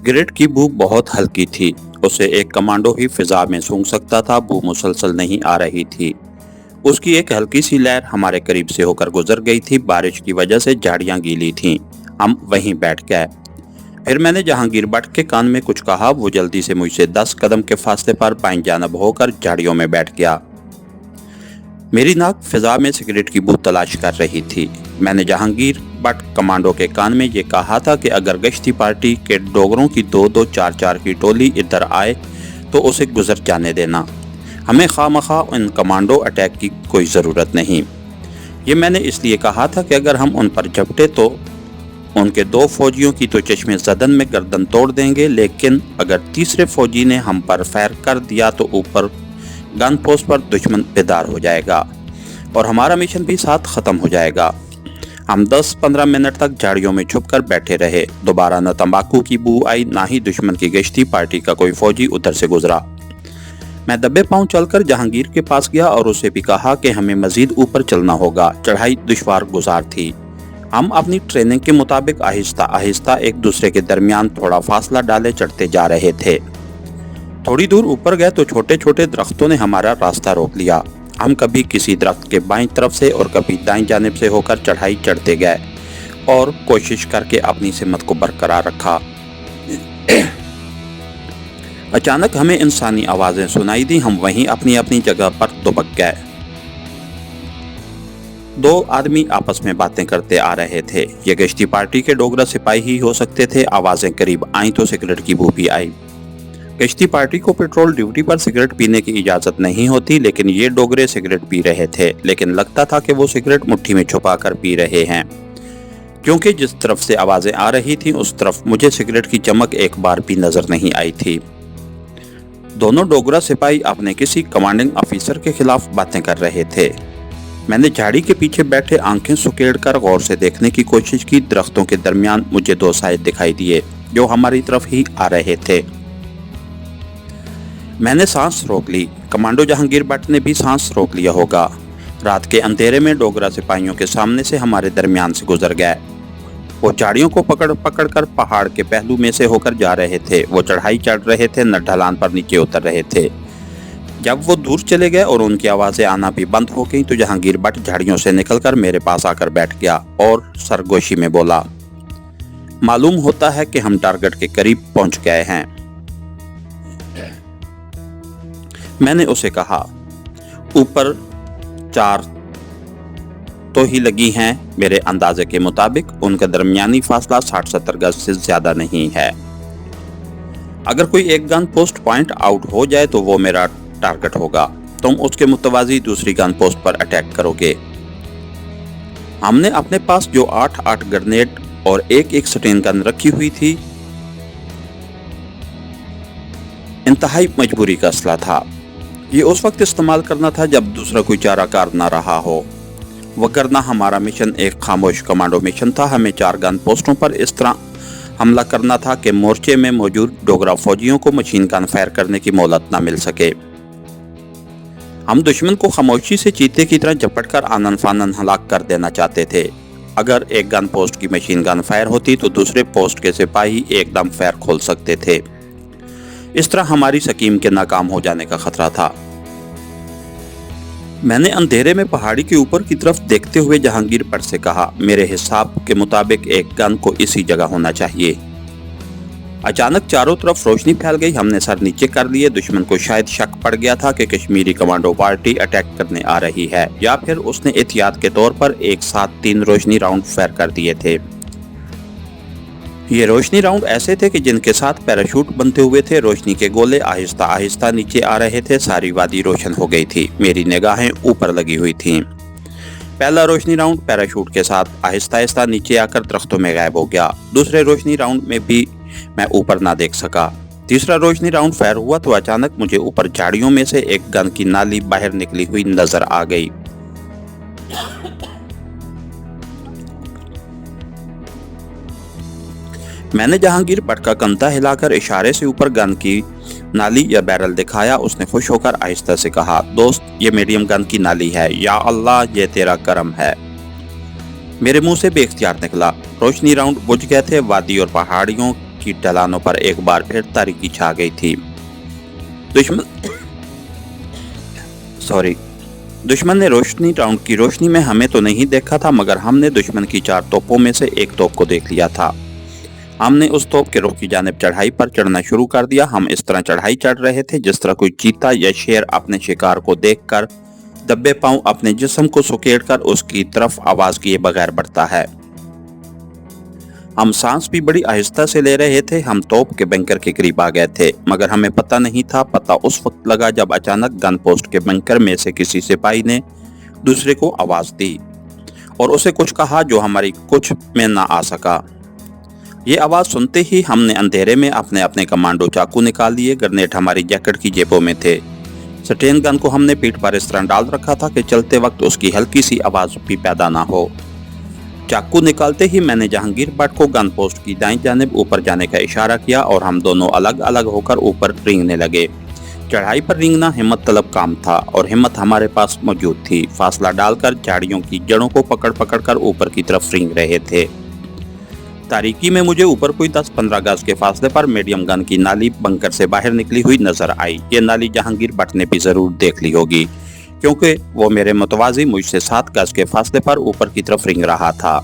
Cigarette की बू बहुत हल्की थी। उसे एक कमांडो ही फिजा में सूंघ सकता था। बू मुसलसल नहीं आ रही थी। उसकी एक हल्की सी लहर हमारे करीब से होकर गुजर गई थी। बारिश की वजह से झाड़ियां गीली थीं। हम वहीं बैठ गए। फिर मैंने जहांगीर भट्ट के कान में कुछ कहा। वो जल्दी से मुझसे 10 कदम के फासले पर बाईं जानब होकर झाड़ियों में बैठ गया। मेरी नाक फिजा में सिगरेट की बू तलाश कर रही थी। मैंने जहांगीर भट्ट कमांडो के कान में ये कहा था कि अगर गश्ती पार्टी के डोगरों की 2-2 4-4 की टोली इधर आए तो उसे गुजर जाने देना। हमें खामखा इन कमांडो अटैक की कोई ज़रूरत नहीं। ये मैंने इसलिए कहा था कि अगर हम उन पर झपटे तो उनके 2 फौजियों की तो चश्मे ज़दन में गर्दन तोड़ देंगे, लेकिन अगर तीसरे फौजी ने हम पर फायर कर दिया तो ऊपर गन पोस्ट पर दुश्मन बेदार हो जाएगा और हमारा मिशन भी साथ ख़त्म हो जाएगा। हम 10-15 मिनट तक झाड़ियों में छुपकर बैठे रहे। दोबारा न तंबाकू की बू आई, ना ही दुश्मन की गश्ती पार्टी का कोई फौजी उधर से गुजरा। मैं दबे पांव चलकर जहांगीर के पास गया और उसे भी कहा कि हमें मजीद ऊपर चलना होगा। चढ़ाई दुश्वार गुजार थी। हम अपनी ट्रेनिंग के मुताबिक आहिस्ता आहिस्ता एक दूसरे के दरमियान थोड़ा फासला डाले चढ़ते जा रहे थे। थोड़ी दूर ऊपर गए तो छोटे छोटे दरख्तों ने हमारा रास्ता रोक लिया। हम कभी किसी दरख्त के बाईं तरफ से और कभी दाईं जानिब से होकर चढ़ाई चढ़ते गए और कोशिश करके अपनी हिम्मत को बरकरार रखा। अचानक हमें इंसानी आवाजें सुनाई दी। हम वहीं अपनी अपनी जगह पर दुबक गए। 2 आदमी आपस में बातें करते आ रहे थे। ये गश्ती पार्टी के डोगरा सिपाही ही हो सकते थे। आवाजें करीब आईं तो सिगरेट की बू भी आई। गश्ती पार्टी को पेट्रोल ड्यूटी पर सिगरेट पीने की इजाजत नहीं होती, लेकिन ये डोगरे सिगरेट पी रहे थे। लेकिन लगता था कि वो सिगरेट मुट्ठी में छुपा कर पी रहे हैं, क्योंकि जिस तरफ से आवाजें आ रही थीं उस तरफ मुझे सिगरेट की चमक एक बार भी नजर नहीं आई थी। दोनों डोगरा सिपाही अपने किसी कमांडिंग ऑफिसर के खिलाफ बातें कर रहे थे। मैंने झाड़ी के पीछे बैठे आंखें सुकेड़ कर गौर से देखने की कोशिश की। दरख्तों के दरमियान मुझे 2 साए दिखाई दिए जो हमारी तरफ ही आ रहे थे। मैंने सांस रोक ली। कमांडो जहांगीर भट्ट ने भी सांस रोक लिया होगा। रात के अंधेरे में डोगरा सिपाहियों के सामने से हमारे दरमियान से गुजर गए। वो झाड़ियों को पकड़ पकड़ कर पहाड़ के पहलू में से होकर जा रहे थे। वो चढ़ाई चढ़ रहे थे, न ढलान पर नीचे उतर रहे थे। जब वो दूर चले गए और उनकी आवाजें आना भी बंद हो गईं तो जहांगीर भट्ट झाड़ियों से निकलकर मेरे पास आकर बैठ गया और सरगोशी में बोला, मालूम होता है कि हम टारगेट के करीब पहुंच गए हैं। मैंने उसे कहा, ऊपर 4 तो ही लगी हैं। मेरे अंदाजे के मुताबिक उनका दरमियानी फासला 60-70 गज से ज्यादा नहीं है। अगर कोई एक गन पोस्ट पॉइंट आउट हो जाए तो वो मेरा टारगेट होगा। तुम उसके मुतवाजी दूसरी गन पोस्ट पर अटैक करोगे। हमने अपने पास जो 8-8 ग्रेनेड और एक स्टेन गन रखी हुई थी, इंतहाई मजबूरी का असला था। ये उस वक्त इस्तेमाल करना था जब दूसरा कोई चाराकार ना रहा हो, वगरना हमारा मिशन एक खामोश कमांडो मिशन था। हमें 4 गन पोस्टों पर इस तरह हमला करना था कि मोर्चे में मौजूद डोगरा फौजियों को मशीन गन फायर करने की मोहलत न मिल सके। हम दुश्मन को खामोशी से चीते की तरह झपटकर आनन फानन हलाक कर देना चाहते थे। अगर एक गन पोस्ट की मशीन गन फायर होती तो दूसरे पोस्ट के सिपाही एकदम फायर खोल सकते थे। इस तरह हमारी स्कीम के नाकाम हो जाने का खतरा था। मैंने अंधेरे में पहाड़ी के ऊपर की तरफ देखते हुए जहांगीर भट्ट से कहा, मेरे हिसाब के मुताबिक एक गन को इसी जगह होना चाहिए। अचानक चारों तरफ रोशनी फैल गई। हमने सर नीचे कर लिए। दुश्मन को शायद शक पड़ गया था कि कश्मीरी कमांडो पार्टी अटैक करने आ रही है, या फिर उसने एहतियात के तौर पर एक साथ 3 रोशनी राउंड फायर कर दिए थे। ये रोशनी राउंड ऐसे थे कि जिनके साथ पैराशूट बंधे हुए थे। रोशनी के गोले आहिस्ता आहिस्ता नीचे आ रहे थे। सारी वादी रोशन हो गई थी। मेरी निगाहें ऊपर लगी हुई थीं। पहला रोशनी राउंड पैराशूट के साथ आहिस्ता आहिस्ता नीचे आकर दरख्तों में गायब हो गया। दूसरे रोशनी राउंड में भी मैं ऊपर ना देख सका। तीसरा रोशनी राउंड फायर हुआ तो अचानक मुझे ऊपर झाड़ियों में से एक गन की नाली बाहर निकली हुई नजर आ गई। मैंने जहांगीर भट्ट का कंधा हिलाकर इशारे से ऊपर गन की नाली या बैरल दिखाया। उसने खुश होकर आहिस्ता से कहा, दोस्त, ये मीडियम गन की नाली है। या अल्लाह, ये तेरा करम है। मेरे मुंह से बेख्तियार निकला। रोशनी राउंड बुझ गए थे। वादी और पहाड़ियों की ढलानों पर एक बार फिर तारीकी छा गई थी। दुश्मन ने रोशनी राउंड की रोशनी में हमें तो नहीं देखा था, मगर हमने दुश्मन की 4 तोपों में से एक तोप को देख लिया था। हमने उस तोप के रुख की जानिब चढ़ाई पर चढ़ना शुरू कर दिया। हम इस तरह चढ़ाई चढ़ रहे थे जिस तरह कोई चीता या शेर अपने शिकार को देखकर दब्बे पांव अपने जिस्म को सुकेड़कर उसकी तरफ आवाज किए बगैर बढ़ता है। हम सांस भी बड़ी आहिस्ता से ले रहे थे। हम तोप के बंकर के करीब आ गए थे, मगर हमें पता नहीं था। पता उस वक्त लगा जब अचानक गन पोस्ट के बंकर में से किसी सिपाही ने दूसरे को आवाज दी और उसे कुछ कहा जो हमारी कुछ में ना आ सका। ये आवाज सुनते ही हमने अंधेरे में अपने अपने कमांडो चाकू निकाल लिए। ग्रेनेड हमारी जैकेट की जेबों में थे। स्टेन गन को हमने पीठ पर इस तरह डाल रखा था कि चलते वक्त उसकी हल्की सी आवाज भी पैदा ना हो। चाकू निकालते ही मैंने जहांगीर भट्ट को गन पोस्ट की दाईं जानिब ऊपर जाने का इशारा किया और हम दोनों अलग अलग होकर ऊपर रेंगने लगे। चढ़ाई पर रेंगना हिम्मत तलब काम था और हिम्मत हमारे पास मौजूद थी। फासला डालकर झाड़ियों की जड़ों को पकड़ पकड़ कर ऊपर की तरफ रेंग रहे थे। तारीकी में मुझे ऊपर कोई 10-15 गज के फासले पर मीडियम गन की नाली बंकर से बाहर निकली हुई नजर आई। ये नाली जहांगीर भट्ट ने भी जरूर देख ली होगी, क्योंकि वो मेरे मुतवाजी मुझसे 7 गज के फासले पर ऊपर की तरफ रेंग रहा था।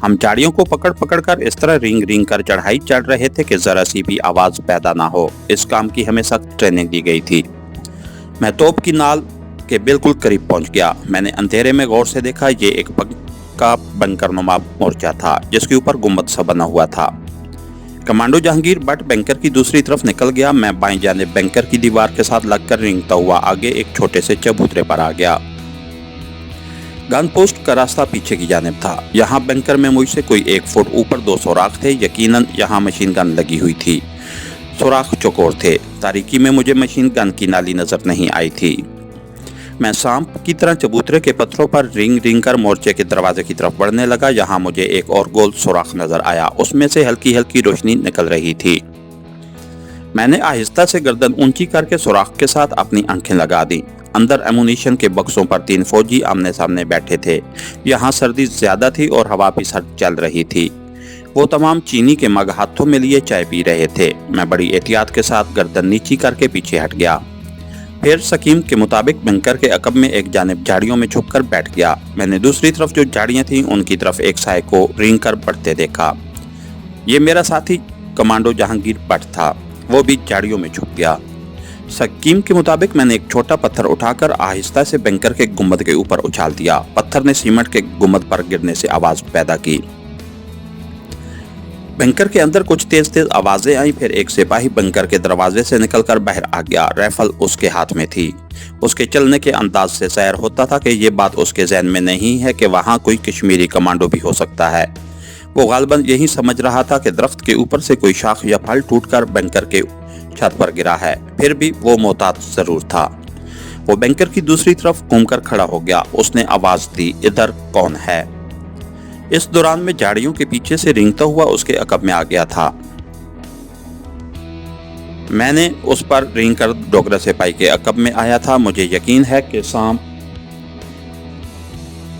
हम झाड़ियों को पकड़ पकड़ कर इस तरह रेंग रेंग कर चढ़ाई चढ़ रहे थे कि जरा सी भी आवाज पैदा ना हो। इस काम की हमें सख्त ट्रेनिंग दी गई थी। मैं तोप की नाल के बिल्कुल करीब पहुंच गया। मैंने अंधेरे में गौर से देखा। ये एक का बंकरनुमा मोर्चा था जिसके ऊपर गुम्बद सा बना हुआ था। कमांडो जहांगीर भट्ट बैंकर की दूसरी तरफ निकल गया। मैं बाएं जानिब बैंकर की दीवार के साथ लगकर रेंगता हुआ आगे एक छोटे से चबूतरे पर आ गया। गन पोस्ट का रास्ता पीछे की जानिब था। यहाँ बैंकर में मुझसे कोई 1 फुट ऊपर 2 सुराख थे। यकीनन यहाँ मशीन गन लगी हुई थी। सुराख चौकोर थे। तारीकी में मुझे मशीन गन की नाली नजर नहीं आई थी। मैं सांप की तरह चबूतरे के पत्थरों पर रिंग रिंग कर मोर्चे के दरवाजे की तरफ बढ़ने लगा। यहाँ मुझे एक और गोल सुराख नजर आया। उसमें से हल्की हल्की रोशनी निकल रही थी। मैंने आहिस्ता से गर्दन ऊंची करके सुराख के साथ अपनी आंखें लगा दी। अंदर एमुनिशन के बक्सों पर 3 फौजी आमने सामने बैठे थे। यहाँ सर्दी ज्यादा थी और हवा भी सर्द चल रही थी। वो तमाम चीनी के मग हाथों में लिए चाय पी रहे थे। मैं बड़ी एहतियात के साथ गर्दन नीची करके पीछे हट गया। फिर सकीम के मुताबिक बंकर के अकब में एक जानिब झाड़ियों में छुपकर बैठ गया। मैंने दूसरी तरफ जो झाड़ियां थीं उनकी तरफ एक साए को रेंग कर बढ़ते देखा। ये मेरा साथी कमांडो जहांगीर भट्ट था। वो भी झाड़ियों में छुप गया। सकीम के मुताबिक मैंने एक छोटा पत्थर उठाकर आहिस्ता से बंकर के गुंबद के ऊपर उछाल दिया। पत्थर ने सीमेंट के गुंबद पर गिरने से आवाज पैदा की। बंकर के अंदर कुछ तेज तेज आवाजें आई। फिर एक सिपाही बंकर के दरवाजे से निकलकर बाहर आ गया। राइफल उसके हाथ में थी। उसके चलने के अंदाज से जाहिर होता था कि ये बात उसके ज़हन में नहीं है कि वहाँ कोई कश्मीरी कमांडो भी हो सकता है। वो गालिबन यही समझ रहा था कि दरख्त के ऊपर से कोई शाख या फल टूटकर बंकर के छत पर गिरा है। फिर भी वो मोहतात जरूर था। वो बंकर की दूसरी तरफ घूमकर खड़ा हो गया। उसने आवाज दी, इधर कौन है? इस दौरान मैं झाड़ियों के पीछे से रेंगता हुआ उसके अकब में आ गया था। मैंने उस पर रेंग कर डोगरा सिपाही के अकब में आया था। मुझे यकीन है कि सांप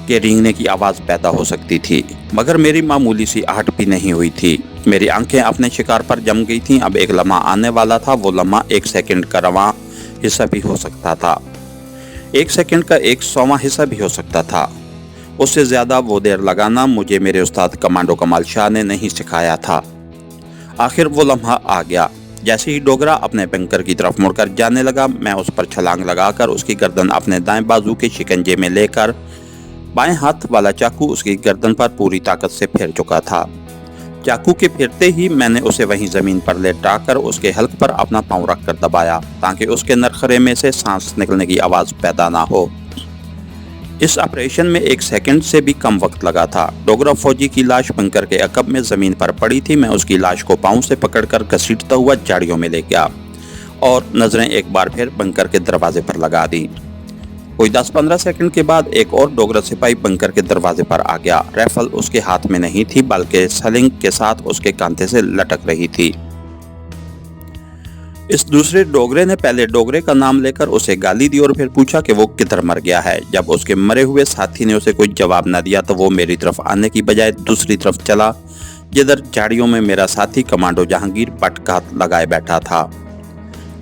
के रेंगने की आवाज पैदा हो सकती थी, मगर मेरी मामूली सी आहट भी नहीं हुई थी। मेरी आंखें अपने शिकार पर जम गई थीं। अब एक लम्हा आने वाला था। वो लम्हा 1 सेकंड का रवां हिस्सा भी हो सकता था। 1 सेकंड का 100वां हिस्सा भी हो सकता था। उससे ज्यादा वो देर लगाना मुझे मेरे उस्ताद कमांडो कमाल शाह ने नहीं सिखाया था। आखिर वो लम्हा आ गया। जैसे ही डोगरा अपने बंकर की तरफ मुड़कर जाने लगा, मैं उस पर छलांग लगाकर उसकी गर्दन अपने दाएं बाजू के शिकंजे में लेकर बाएं हाथ वाला चाकू उसकी गर्दन पर पूरी ताकत से फेर चुका था। चाकू के फिरते ही मैंने उसे वहीं जमीन पर लेटाकर उसके हल्क पर अपना पांव रखकर दबाया ताकि उसके नरखरे में से सांस निकलने की आवाज पैदा ना हो। इस ऑपरेशन में 1 सेकंड से भी कम वक्त लगा था। डोगरा फौजी की लाश बंकर के अकब में जमीन पर पड़ी थी। मैं उसकी लाश को पांव से पकड़कर घसीटता हुआ झाड़ियों में ले गया और नजरें एक बार फिर बंकर के दरवाजे पर लगा दी। कोई 10-15 सेकंड के बाद एक और डोगरा सिपाही बंकर के दरवाजे पर आ गया। राइफल उसके हाथ में नहीं थी, बल्कि सलिंग के साथ उसके कांधे से लटक रही थी। इस दूसरे डोगरे ने पहले डोगरे का नाम लेकर उसे गाली दी और फिर पूछा कि वो किधर मर गया है। जब उसके मरे हुए साथी ने उसे कोई जवाब न दिया तो वो मेरी तरफ आने की बजाय दूसरी तरफ चला, जिधर झाड़ियों में मेरा साथी कमांडो जहांगीर भट्ट का हाथ लगाए बैठा था।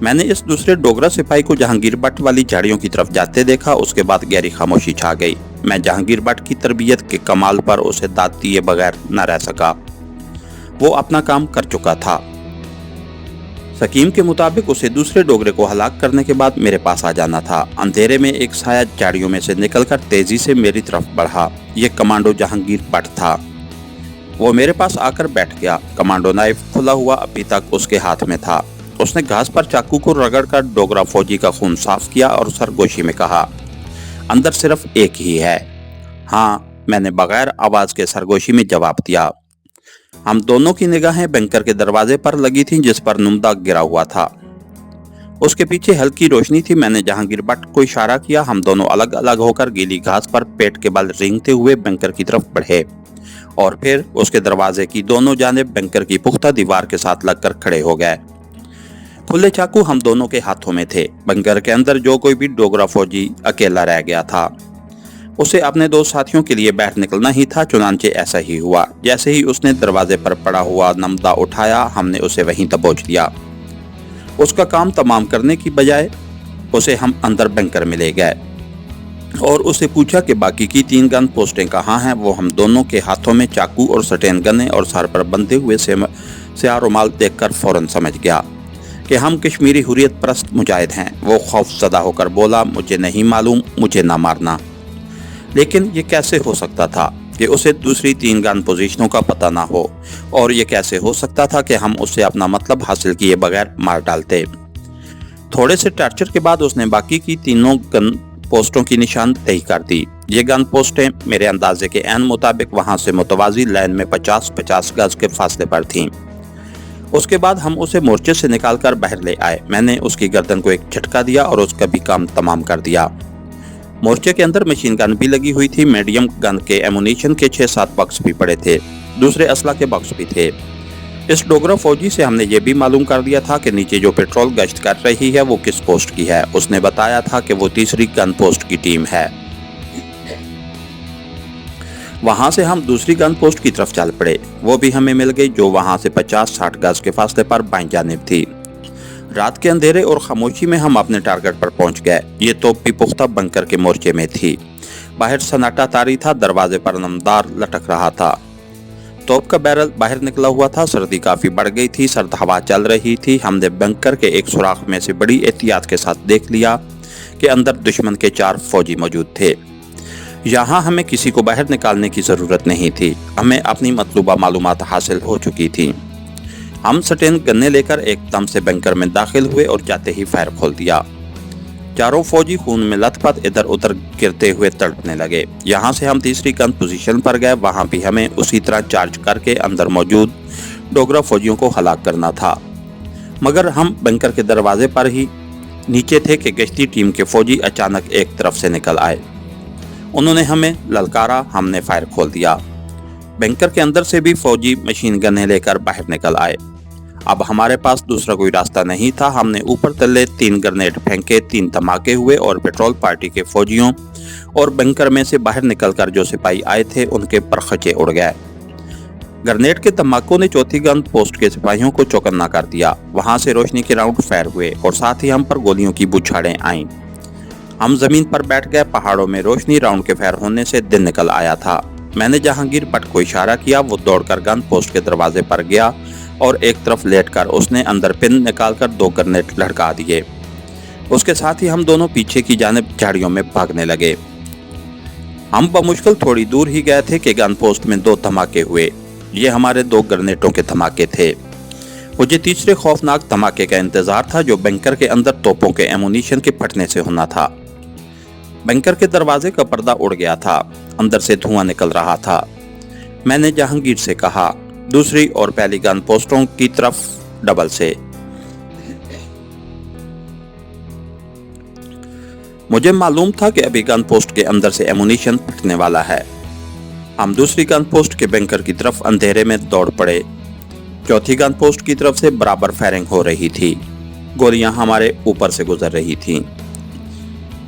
मैंने इस दूसरे डोगरा सिपाही को जहांगीर भट्ट वाली झाड़ियों की तरफ जाते देखा। उसके बाद गहरी खामोशी छा गई। मैं जहांगीर भट्ट की तरबियत के कमाल पर उसे दाद दिए बगैर न रह सका। वो अपना काम कर चुका था। सकीम के मुताबिक उसे दूसरे डोगरे को हलाक करने के बाद मेरे पास आ जाना था। अंधेरे में एक साया झाड़ियों में से निकलकर तेजी से मेरी तरफ बढ़ा। ये कमांडो जहांगीर भट्ट था। वो मेरे पास आकर बैठ गया। कमांडो नाइफ खुला हुआ अभी तक उसके हाथ में था। उसने घास पर चाकू को रगड़कर डोगरा फौजी का खून साफ किया और सरगोशी में कहा, अंदर सिर्फ एक ही है। हाँ, मैंने बगैर आवाज के सरगोशी में जवाब दिया। हम दोनों की निगाहें बैंकर के दरवाजे पर लगी थीं, जिस पर नुमदा गिरा हुआ था। उसके पीछे हल्की रोशनी थी। मैंने जहांगीर भट्ट को इशारा किया। हम दोनों अलग अलग होकर गीली घास पर पेट के बल रेंगते हुए बैंकर की तरफ बढ़े और फिर उसके दरवाजे की दोनों जानिब बैंकर की पुख्ता दीवार के साथ लगकर खड़े हो गए। खुले चाकू हम दोनों के हाथों में थे। बंकर के अंदर जो कोई भी डोगरा फौजी अकेला रह गया था। उसे अपने दो साथियों के लिए बाहर निकलना ही था। चुनांचे ऐसा ही हुआ। जैसे ही उसने दरवाजे पर पड़ा हुआ नमदा उठाया, हमने उसे वहीं दबोच दिया। उसका काम तमाम करने की बजाय उसे हम अंदर बंकर में ले गए और उसे पूछा कि बाकी की 3 गन पोस्टें कहाँ हैं। वो हम दोनों के हाथों में चाकू और सटेन गने और सर पर बंधे हुए स्याह रुमाल देखकर फौरन समझ गया कि हम कश्मीरी हुर्रियत परस्त मुजाहिद हैं। वो खौफजदा होकर बोला, मुझे नहीं मालूम, मुझे ना मारना। लेकिन ये कैसे हो सकता था कि उसे दूसरी 3 गन पोजीशनों का पता ना हो, और ये कैसे हो सकता था कि हम उसे अपना मतलब हासिल किए बगैर मार डालते। थोड़े से टॉर्चर के बाद उसने बाकी की 3 गन पोस्टों की निशानदेही कर दी। ये गन पोस्टें मेरे अंदाजे के ऐन मुताबिक वहां से मुतवाजी लाइन में 50-50 गज के फासले पर थीं। उसके बाद हम उसे मोर्चे से निकालकर बाहर ले आए। मैंने उसकी गर्दन को एक झटका दिया और उसका भी काम तमाम कर दिया। मोर्चे के अंदर मशीन गन भी लगी हुई थी। मीडियम गन के एमुनीशन के 6-7 बॉक्स भी पड़े थे। दूसरे असला के बॉक्स भी थे। इस डोगरा फौजी से हमने ये भी मालूम कर दिया था कि नीचे जो पेट्रोल गश्त कर रही है वो किस पोस्ट की है। उसने बताया था कि वो 3री गन पोस्ट की टीम है। वहां से हम दूसरी गन पोस्ट की तरफ चल पड़े। वो भी हमें मिल गई, जो वहां से 50-60 गज के फासले पर बाईं जानिब थी। रात के अंधेरे और खामोशी में हम अपने टारगेट पर पहुंच गए। ये तोप भी पुख्ता बंकर के मोर्चे में थी। बाहर सन्नाटा तारी था। दरवाजे पर नमदार लटक रहा था। तोप का बैरल बाहर निकला हुआ था। सर्दी काफी बढ़ गई थी। सर्द हवा चल रही थी। हमने बंकर के एक सुराख में से बड़ी एहतियात के साथ देख लिया कि अंदर दुश्मन के 4 फौजी मौजूद थे। यहाँ हमें किसी को बाहर निकालने की जरूरत नहीं थी। हमें अपनी मतलूबा मालूमात हासिल हो चुकी थी। हम सटेन गन्ने लेकर एकदम से बंकर में दाखिल हुए और जाते ही फायर खोल दिया। 4 फौजी खून में लथपथ इधर उधर गिरते हुए तड़पने लगे। यहाँ से हम 3री गन पोजीशन पर गए। वहाँ भी हमें उसी तरह चार्ज करके अंदर मौजूद डोगरा फौजियों को हलाक करना था, मगर हम बंकर के दरवाजे पर ही नीचे थे कि गश्ती टीम के फौजी अचानक एक तरफ से निकल आए। उन्होंने हमें ललकारा। हमने फायर खोल दिया। बंकर के अंदर से भी फौजी मशीन गन्ने लेकर बाहर निकल आए। अब हमारे पास दूसरा कोई रास्ता नहीं था। हमने ऊपर तले 3 ग्रेनेड फेंके। 3 धमाके हुए और पेट्रोल पार्टी के फौजियों और बंकर में से बाहर निकलकर जो सिपाही आए थे उनके परखचे उड़ गए। ग्रेनेड के धमाकों ने 4थी गन पोस्ट के सिपाहियों को चौकन्ना कर दिया। वहां से रोशनी के राउंड फायर हुए और साथ ही हम पर गोलियों की बौछारें आईं। हम जमीन पर बैठ गए। पहाड़ों में रोशनी राउंड के फायर होने से दिन निकल आया था। मैंने जहांगीर भट्ट को इशारा किया। वो दौड़कर गन पोस्ट के दरवाजे पर गया और एक तरफ लेटकर उसने अंदर पिन निकालकर 2 ग्रेनेड लटका दिए। उसके साथ ही हम दोनों पीछे की जानिब झाड़ियों में भागने लगे। हम बमुश्किल थोड़ी दूर ही गए थे कि गन पोस्ट में 2 धमाके हुए। ये हमारे 2 ग्रेनेडों के धमाके थे। मुझे तीसरे खौफनाक धमाके का इंतजार था, जो बंकर के अंदर तोपों के एमुनीशन के फटने से होना था। बंकर के दरवाजे का पर्दा उड़ गया था। अंदर से धुआं निकल रहा था। मैंने जहांगीर से कहा, दूसरी और पहली गन पोस्टों की तरफ डबल से। मुझे मालूम था कि अभी गन पोस्ट के अंदर से एमुनीशन फटने वाला है। हम दूसरी गन पोस्ट के बंकर की तरफ अंधेरे में दौड़ पड़े। 4थी गन पोस्ट की तरफ से बराबर फायरिंग हो रही थी। गोलियां हमारे ऊपर से गुजर रही थीं।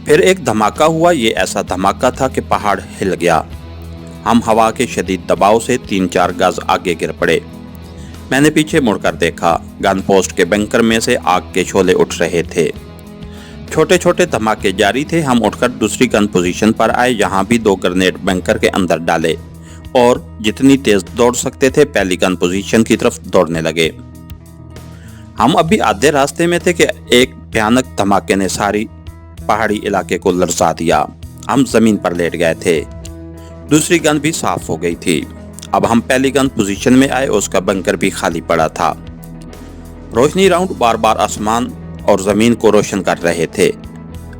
फिर एक धमाका हुआ। ये ऐसा धमाका था कि पहाड़ हिल गया। हम हवा के शदीद दबाव से 3-4 गज आगे गिर पड़े। मैंने पीछे मुड़कर देखा, गन पोस्ट के बंकर में से आग के शोले उठ रहे थे। छोटे छोटे धमाके जारी थे। हम उठकर दूसरी गन पोजीशन पर आए, यहाँ भी 2 ग्रेनेड बंकर के अंदर डाले और जितनी तेज दौड़ सकते थे पहली गन पोजीशन की तरफ दौड़ने लगे। हम अभी आधे रास्ते में थे कि एक भयानक धमाके ने सारी पहाड़ी इलाके को लरसा दिया। हम जमीन पर लेट गए थे। दूसरी गन भी साफ हो गई थी। अब हम पहली गन पोजीशन में आए, उसका बंकर भी खाली पड़ा था। रोशनी राउंड बार बार आसमान और जमीन को रोशन कर रहे थे।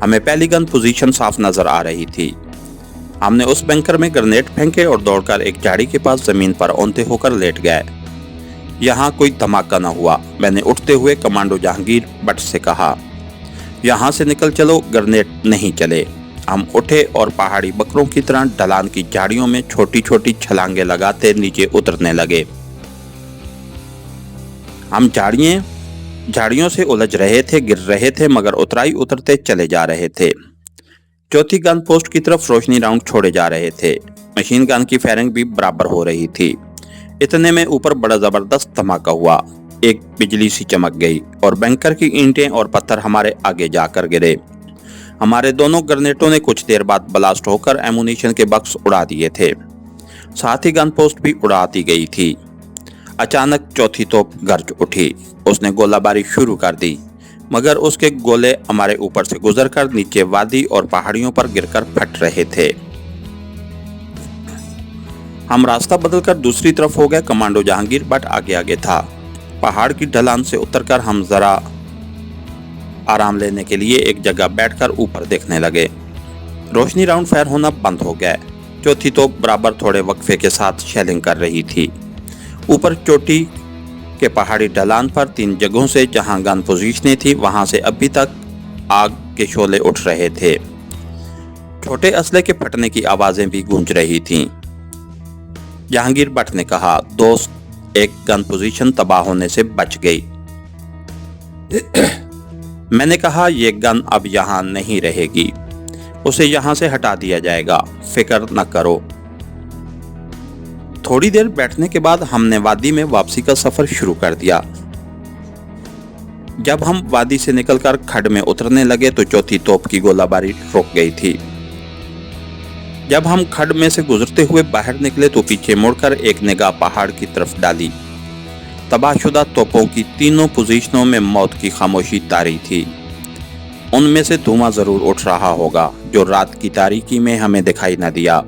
हमें पहली गन पोजीशन साफ नजर आ रही थी। हमने उस बंकर में ग्रेनेड फेंके और दौड़कर एक झाड़ी के पास जमीन पर औंधे होकर लेट गए। यहाँ कोई धमाका न हुआ। मैंने उठते हुए कमांडो जहांगीर भट्ट से कहा, यहाँ से निकल चलो, ग्रेनेड नहीं चले। हम उठे और पहाड़ी बकरों की तरह ढलान की झाड़ियों में छोटी छोटी छलांगे लगाते नीचे उतरने लगे। हम झाड़ियों से उलझ रहे थे, गिर रहे थे, मगर उतराई उतरते चले जा रहे थे। चौथी गन पोस्ट की तरफ रोशनी राउंड छोड़े जा रहे थे। मशीन गन की फायरिंग भी बराबर हो रही थी। इतने में ऊपर बड़ा जबरदस्त धमाका हुआ। एक बिजली सी चमक गई और बंकर की ईंटें और पत्थर हमारे आगे जाकर गिरे। हमारे दोनों ग्रेनेडों ने कुछ देर बाद ब्लास्ट होकर एमुनिशन के बक्स उड़ा दिए थे। साथ ही गन पोस्ट भी उड़ा दी गई थी। अचानक चौथी तोप गरज उठी। उसने गोलाबारी शुरू कर दी, मगर उसके गोले हमारे ऊपर से गुजरकर नीचे वादी और पहाड़ियों पर गिरकर फट रहे थे। हम रास्ता बदलकर दूसरी तरफ हो गए। कमांडो जहांगीर भट्ट आगे आगे था। पहाड़ की ढलान से उतरकर हम जरा आराम लेने के लिए एक जगह बैठकर ऊपर देखने लगे। रोशनी राउंड फायर होना बंद हो गया। चौथी तोप बराबर थोड़े वक्फे के साथ शेलिंग कर रही थी। ऊपर चोटी के पहाड़ी ढलान पर 3 जगहों से जहां गन पोजीशनें थी, वहां से अभी तक आग के शोले उठ रहे थे। छोटे असले के फटने की आवाजें भी गूंज रही थीं। जहांगीर भट्ट ने कहा, दोस्त, एक गन पोजीशन तबाह होने से बच गई। मैंने कहा, यह गन अब यहाँ नहीं रहेगी, उसे यहाँ से हटा दिया जाएगा, फिक्र न करो। थोड़ी देर बैठने के बाद हमने वादी में वापसी का सफर शुरू कर दिया। जब हम वादी से निकलकर खड्ड में उतरने लगे तो चौथी तोप की गोलाबारी रुक गई थी। जब हम खड्ड में से गुजरते हुए बाहर निकले तो पीछे मुड़कर एक निगाह पहाड़ की तरफ डाली। तबाहशुदा तोपों की तीनों पोजीशनों में मौत की खामोशी तारी थी। उनमें से धुआं जरूर उठ रहा होगा जो रात की तारीकी में हमें दिखाई न दिया।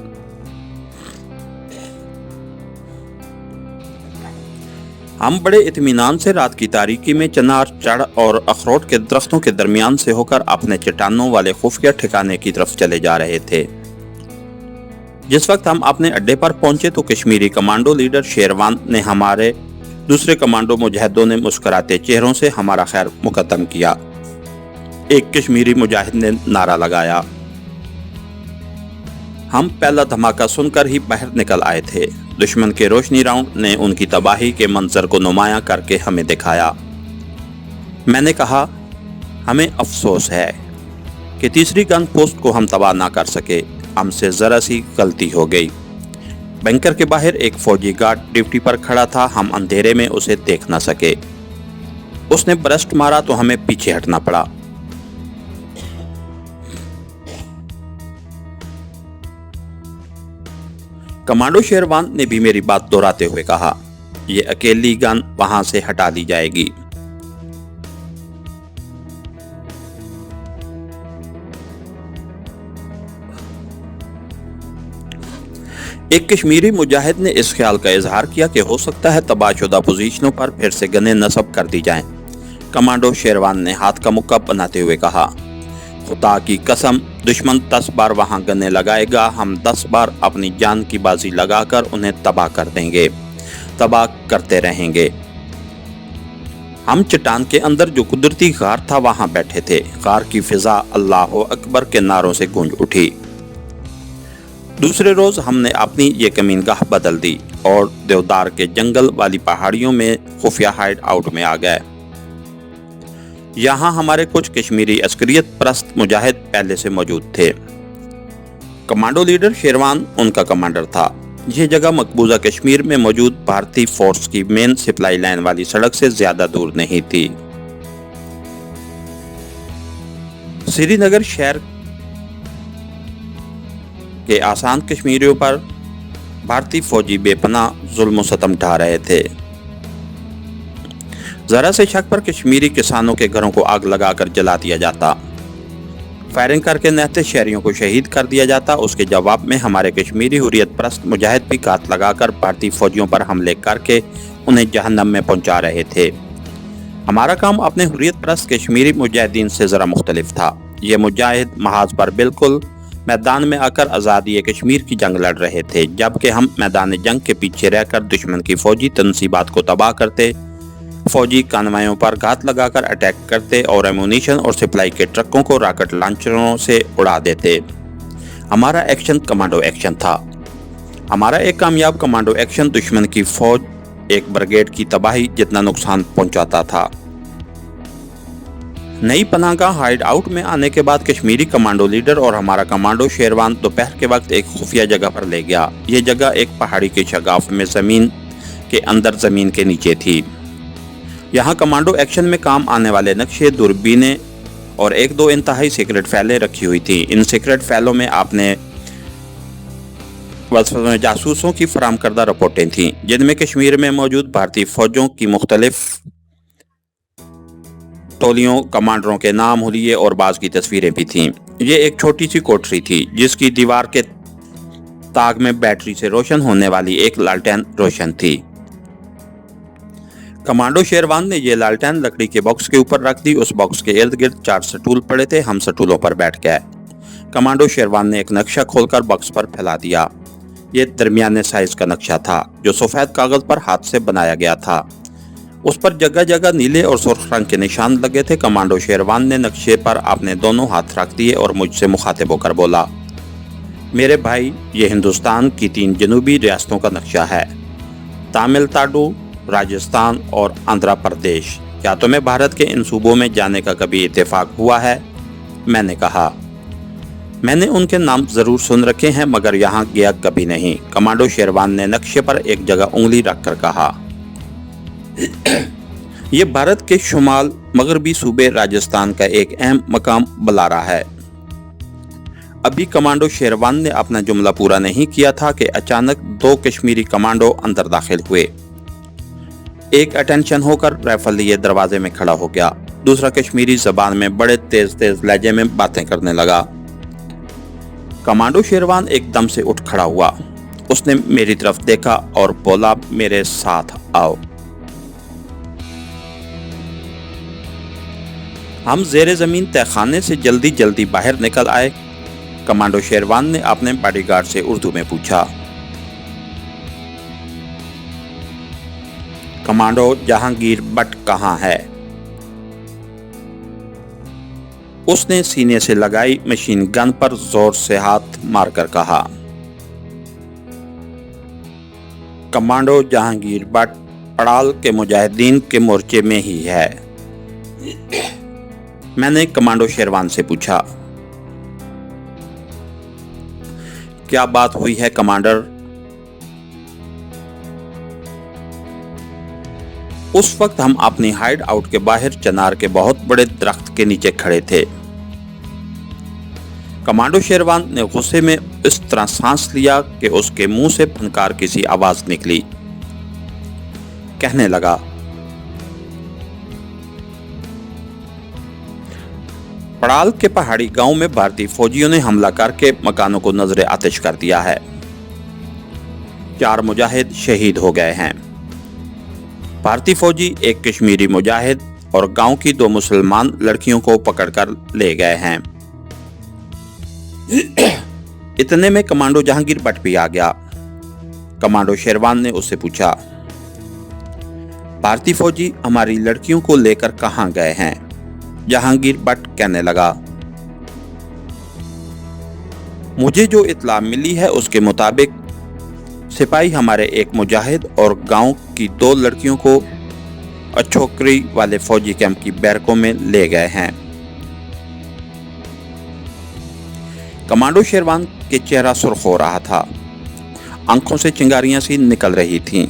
हम बड़े इत्मीनान से रात की तारीकी में चनार, चढ़ और अखरोट के दरख्तों के दरमियान से होकर अपने चट्टानों वाले खुफिया ठिकाने की तरफ चले जा रहे थे। जिस वक्त हम अपने अड्डे पर पहुंचे तो कश्मीरी कमांडो लीडर शेरवान ने हमारे दूसरे कमांडो मुजाहिदों ने मुस्कुराते चेहरों से हमारा खैर मुकद्दम किया। एक कश्मीरी मुजाहिद ने नारा लगाया। हम पहला धमाका सुनकर ही बाहर निकल आए थे। दुश्मन के रोशनी राउंड ने उनकी तबाही के मंजर को नुमायां करके हमें दिखाया। मैंने कहा, हमें अफसोस है कि तीसरी गन पोस्ट को हम तबाह ना कर सके। हमसे जरा सी गलती हो गई। बंकर के बाहर एक फौजी गार्ड ड्यूटी पर खड़ा था। हम अंधेरे में उसे देख न सके। उसने ब्रस्ट मारा तो हमें पीछे हटना पड़ा। कमांडो शेरवान ने भी मेरी बात दोहराते हुए कहा, यह अकेली गन वहां से हटा दी जाएगी। एक कश्मीरी मुजाहिद ने इस ख्याल का इजहार किया कि हो सकता है तबाहशुदा पोजीशनों पर फिर से गनें नस्ब कर दी जाएं। कमांडो शेरवान ने हाथ का मुक्का बनाते हुए कहा, खुदा की कसम, दुश्मन 10 बार वहां गनें लगाएगा, हम 10 बार अपनी जान की बाजी लगाकर उन्हें तबाह कर देंगे, तबाह करते रहेंगे। हम चट्टान के अंदर जो कुदरती गार था वहां बैठे थे। गार की फिजा अल्लाह अकबर के नारों से गूंज उठी। दूसरे रोज हमने अपनी ये कमीनगाह बदल दी और देवदार के जंगल वाली पहाड़ियों में खुफिया हाइड आउट में आ गए। यहाँ हमारे कुछ कश्मीरी अस्करियत परस्त मुजाहिद पहले से मौजूद थे। कमांडो लीडर शेरवान उनका कमांडर था। ये जगह मकबूजा कश्मीर में मौजूद भारतीय फोर्स की मेन सप्लाई लाइन वाली सड़क से ज्यादा दूर नहीं थी। श्रीनगर शहर के आसान कश्मीरियों पर भारतीय फौजी बेपनाह जुल्म सतम ढा रहे थे। जरा से शक पर कश्मीरी किसानों के घरों को आग लगाकर जला दिया जाता, फायरिंग करके नहते शहरियों को शहीद कर दिया जाता। उसके जवाब में हमारे कश्मीरी हुर्रियत परस्त मुजाहिद भी घात लगाकर भारतीय फौजियों पर हमले करके उन्हें जहन्नम में पहुंचा रहे थे। हमारा काम अपने हुर्रियत परस्त कश्मीरी मुजाहिदीन से ज़रा मुख्तलिफ था। ये मुजाहिद महाज पर बिल्कुल मैदान में आकर आज़ादी कश्मीर की जंग लड़ रहे थे, जबकि हम मैदान जंग के पीछे रहकर दुश्मन की फौजी तनसीबात को तबाह करते, फौजी कानवायों पर घात लगाकर अटैक करते और एमुनीशन और सप्लाई के ट्रकों को रॉकेट लॉन्चरों से उड़ा देते। हमारा एक्शन कमांडो एक्शन था। हमारा एक कामयाब कमांडो एक्शन दुश्मन की फौज एक ब्रिगेड की तबाही जितना नुकसान पहुंचाता था। नई पनाहगाह हाइड आउट में आने के बाद कश्मीरी कमांडो लीडर और हमारा कमांडो शेरवान दोपहर के वक्त एक खुफिया जगह पर ले गया। ये जगह एक पहाड़ी के शगाफ में जमीन के अंदर जमीन के नीचे थी। यहाँ कमांडो एक्शन में काम आने वाले नक्शे, दूरबीनें और एक दो इंतहाई सीक्रेट फाइलें रखी हुई थी। इन सीक्रेट फाइलों में आपने जासूसों की फराम करदा रिपोर्टें थीं, जिनमें कश्मीर में मौजूद भारतीय फौजों की मुख्तलिफ टोलियों, कमांडरों के नाम, हुलिये और बाज की तस्वीरें भी थीं। ये एक छोटी सी कोठरी थी जिसकी दीवार के ताग में बैटरी से रोशन होने वाली एक लालटेन रोशन थी। कमांडो शेरवान ने ये लालटेन लकड़ी के बॉक्स के ऊपर रख दी। उस बॉक्स के इर्द गिर्द 4 स्टूल पड़े थे। हम स्टूलों पर बैठ गए। कमांडो शेरवान ने एक नक्शा खोलकर बॉक्स पर फैला दिया। ये दरमियाने साइज का नक्शा था जो सफेद कागज पर हाथ से बनाया गया था। उस पर जगह जगह नीले और सुर्ख रंग के निशान लगे थे। कमांडो शेरवान ने नक्शे पर अपने दोनों हाथ रख दिए और मुझसे मुखातिब होकर बोला, मेरे भाई, ये हिंदुस्तान की 3 जनूबी रियासतों का नक्शा है, तमिलनाडु, राजस्थान और आंध्र प्रदेश। क्या तुम्हें भारत के इन सूबों में जाने का कभी इत्तेफाक हुआ है? मैंने कहा, मैंने उनके नाम जरूर सुन रखे हैं मगर यहाँ गया कभी नहीं। कमांडो शेरवान ने नक्शे पर एक जगह उंगली रखकर कहा, यह भारत के शुमाल मगरबी सूबे राजस्थान का एक अहम मकाम बलारा है। अभी कमांडो शेरवान ने अपना जुमला पूरा नहीं किया था कि अचानक 2 कश्मीरी कमांडो अंदर दाखिल हुए। एक अटेंशन होकर राइफल लिए दरवाजे में खड़ा हो गया। दूसरा कश्मीरी जबान में बड़े तेज तेज लहजे में बातें करने लगा। कमांडो शेरवान एकदम से उठ खड़ा हुआ। उसने मेरी तरफ देखा और बोला, मेरे साथ आओ। हम जेरे जमीन तहखाने से जल्दी जल्दी बाहर निकल आए। कमांडो शेरवान ने अपने बॉडीगार्ड से उर्दू में पूछा, कमांडो जहांगीर बट कहाँ है? उसने सीने से लगाई मशीन गन पर जोर से हाथ मारकर कहा, कमांडो जहांगीर बट पड़ाल के मुजाहिदीन के मोर्चे में ही है। मैंने कमांडो शेरवान से पूछा, क्या बात हुई है कमांडर? उस वक्त हम अपनी हाइड आउट के बाहर चनार के बहुत बड़े दरख्त के नीचे खड़े थे। कमांडो शेरवान ने गुस्से में इस तरह सांस लिया कि उसके मुंह से फनकार किसी आवाज निकली। कहने लगा, पड़ाल के पहाड़ी गांव में भारतीय फौजियों ने हमला करके मकानों को नजरे आतिश कर दिया है। 4 मुजाहिद शहीद हो गए हैं। भारतीय फौजी एक कश्मीरी मुजाहिद और गांव की 2 मुसलमान लड़कियों को पकड़कर ले गए हैं। इतने में कमांडो जहांगीर बट भी आ गया। कमांडो शेरवान ने उससे पूछा, भारतीय फौजी हमारी लड़कियों को लेकर कहां गए हैं? जहांगीर बट कहने लगा, मुझे जो इत्तला मिली है उसके मुताबिक सिपाही हमारे एक मुजाहिद और गांव की 2 लड़कियों को अछोकरी वाले फौजी कैंप की बैरकों में ले गए हैं। कमांडो शेरवान के चेहरा सुर्ख हो रहा था। आंखों से चिंगारियां सी निकल रही थीं।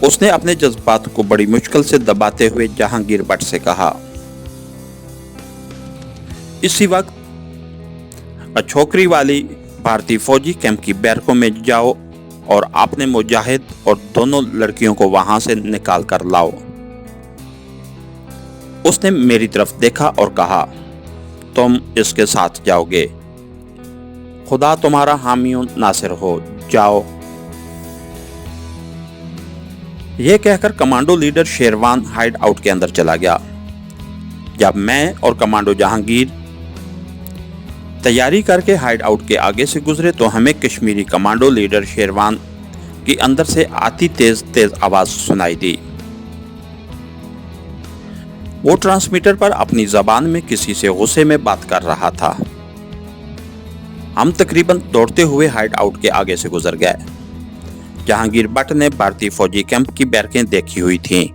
उसने अपने जज्बात को बड़ी मुश्किल से दबाते हुए जहांगीर भट्ट से कहा, इसी वक्त छोकरी वाली भारतीय फौजी कैंप की बैरकों में जाओ और आपने मुजाहिद और दोनों लड़कियों को वहां से निकाल कर लाओ। उसने मेरी तरफ देखा और कहा, तुम इसके साथ जाओगे, खुदा तुम्हारा हामी नासिर हो, जाओ। यह कहकर कमांडो लीडर शेरवान हाइड आउट के अंदर चला गया। जब मैं और कमांडो जहांगीर तैयारी करके हाइड आउट के आगे से गुजरे तो हमें कश्मीरी कमांडो लीडर शेरवान की अंदर से आती तेज तेज आवाज सुनाई दी। वो ट्रांसमीटर पर अपनी जबान में किसी से गुस्से में बात कर रहा था। हम तकरीबन दौड़ते हुए हाइड आउट के आगे से गुजर गए। जहांगीर भट्ट ने भारतीय फौजी कैंप की बैरकें देखी हुई थीं।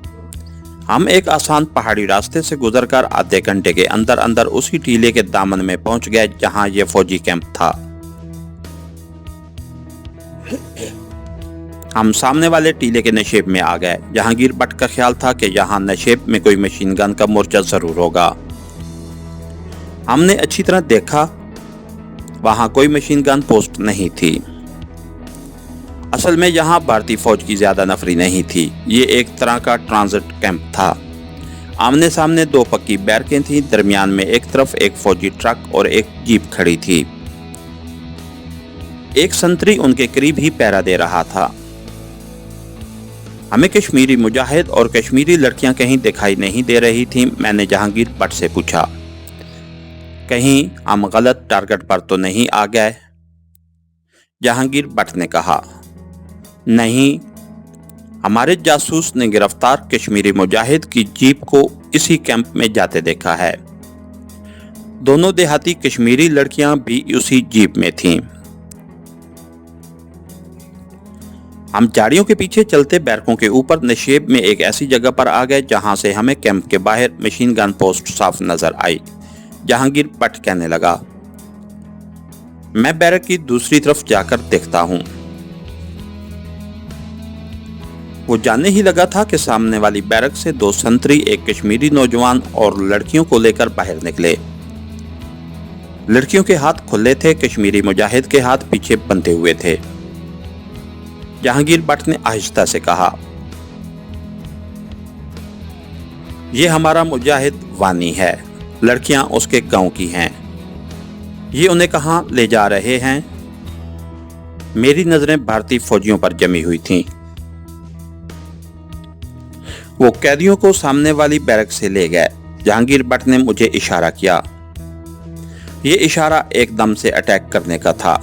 हम एक आसान पहाड़ी रास्ते से गुजरकर आधे घंटे के अंदर अंदर उसी टीले के दामन में पहुंच गए जहां यह फौजी कैंप था। हम सामने वाले टीले के नशेब में आ गए। जहांगीर भट्ट का ख्याल था कि यहाँ नशेब में कोई मशीन गन का मोर्चा जरूर होगा। हमने अच्छी तरह देखा, वहां कोई मशीन गन पोस्ट नहीं थी। असल में यहाँ भारतीय फौज की ज्यादा नफरी नहीं थी। ये एक तरह का ट्रांजिट कैंप था। आमने सामने दो पक्की बैरकें थीं, दरमियान में एक तरफ एक फौजी ट्रक और एक जीप खड़ी थी। एक संतरी उनके करीब ही पहरा दे रहा था। हमें कश्मीरी मुजाहिद और कश्मीरी लड़कियां कहीं दिखाई नहीं दे रही थीं। मैंने जहांगीर भट्ट से पूछा, कहीं हम गलत टारगेट पर तो नहीं आ गए? जहांगीर भट्ट ने कहा, नहीं, हमारे जासूस ने गिरफ्तार कश्मीरी मुजाहिद की जीप को इसी कैंप में जाते देखा है। दोनों देहाती कश्मीरी लड़कियां भी उसी जीप में थीं। हम झाड़ियों के पीछे चलते बैरकों के ऊपर नशेब में एक ऐसी जगह पर आ गए जहां से हमें कैंप के बाहर मशीन गन पोस्ट साफ नजर आई। जहांगीर भट्ट कहने लगा, मैं बैरक की दूसरी तरफ जाकर देखता हूं। वो जानने ही लगा था कि सामने वाली बैरक से दो संतरी, एक कश्मीरी नौजवान और लड़कियों को लेकर बाहर निकले। लड़कियों के हाथ खुले थे, कश्मीरी मुजाहिद के हाथ पीछे बंधे हुए थे। जहांगीर भट्ट ने आहिस्ता से कहा, यह हमारा मुजाहिद वानी है, लड़कियां उसके गांव की हैं। ये उन्हें कहां ले जा रहे हैं? मेरी नजरें भारतीय फौजियों पर जमी हुई थीं। वो कैदियों को सामने वाली बैरक से ले गए। जहांगीर भट्ट ने मुझे इशारा किया। ये इशारा एकदम से अटैक करने का था।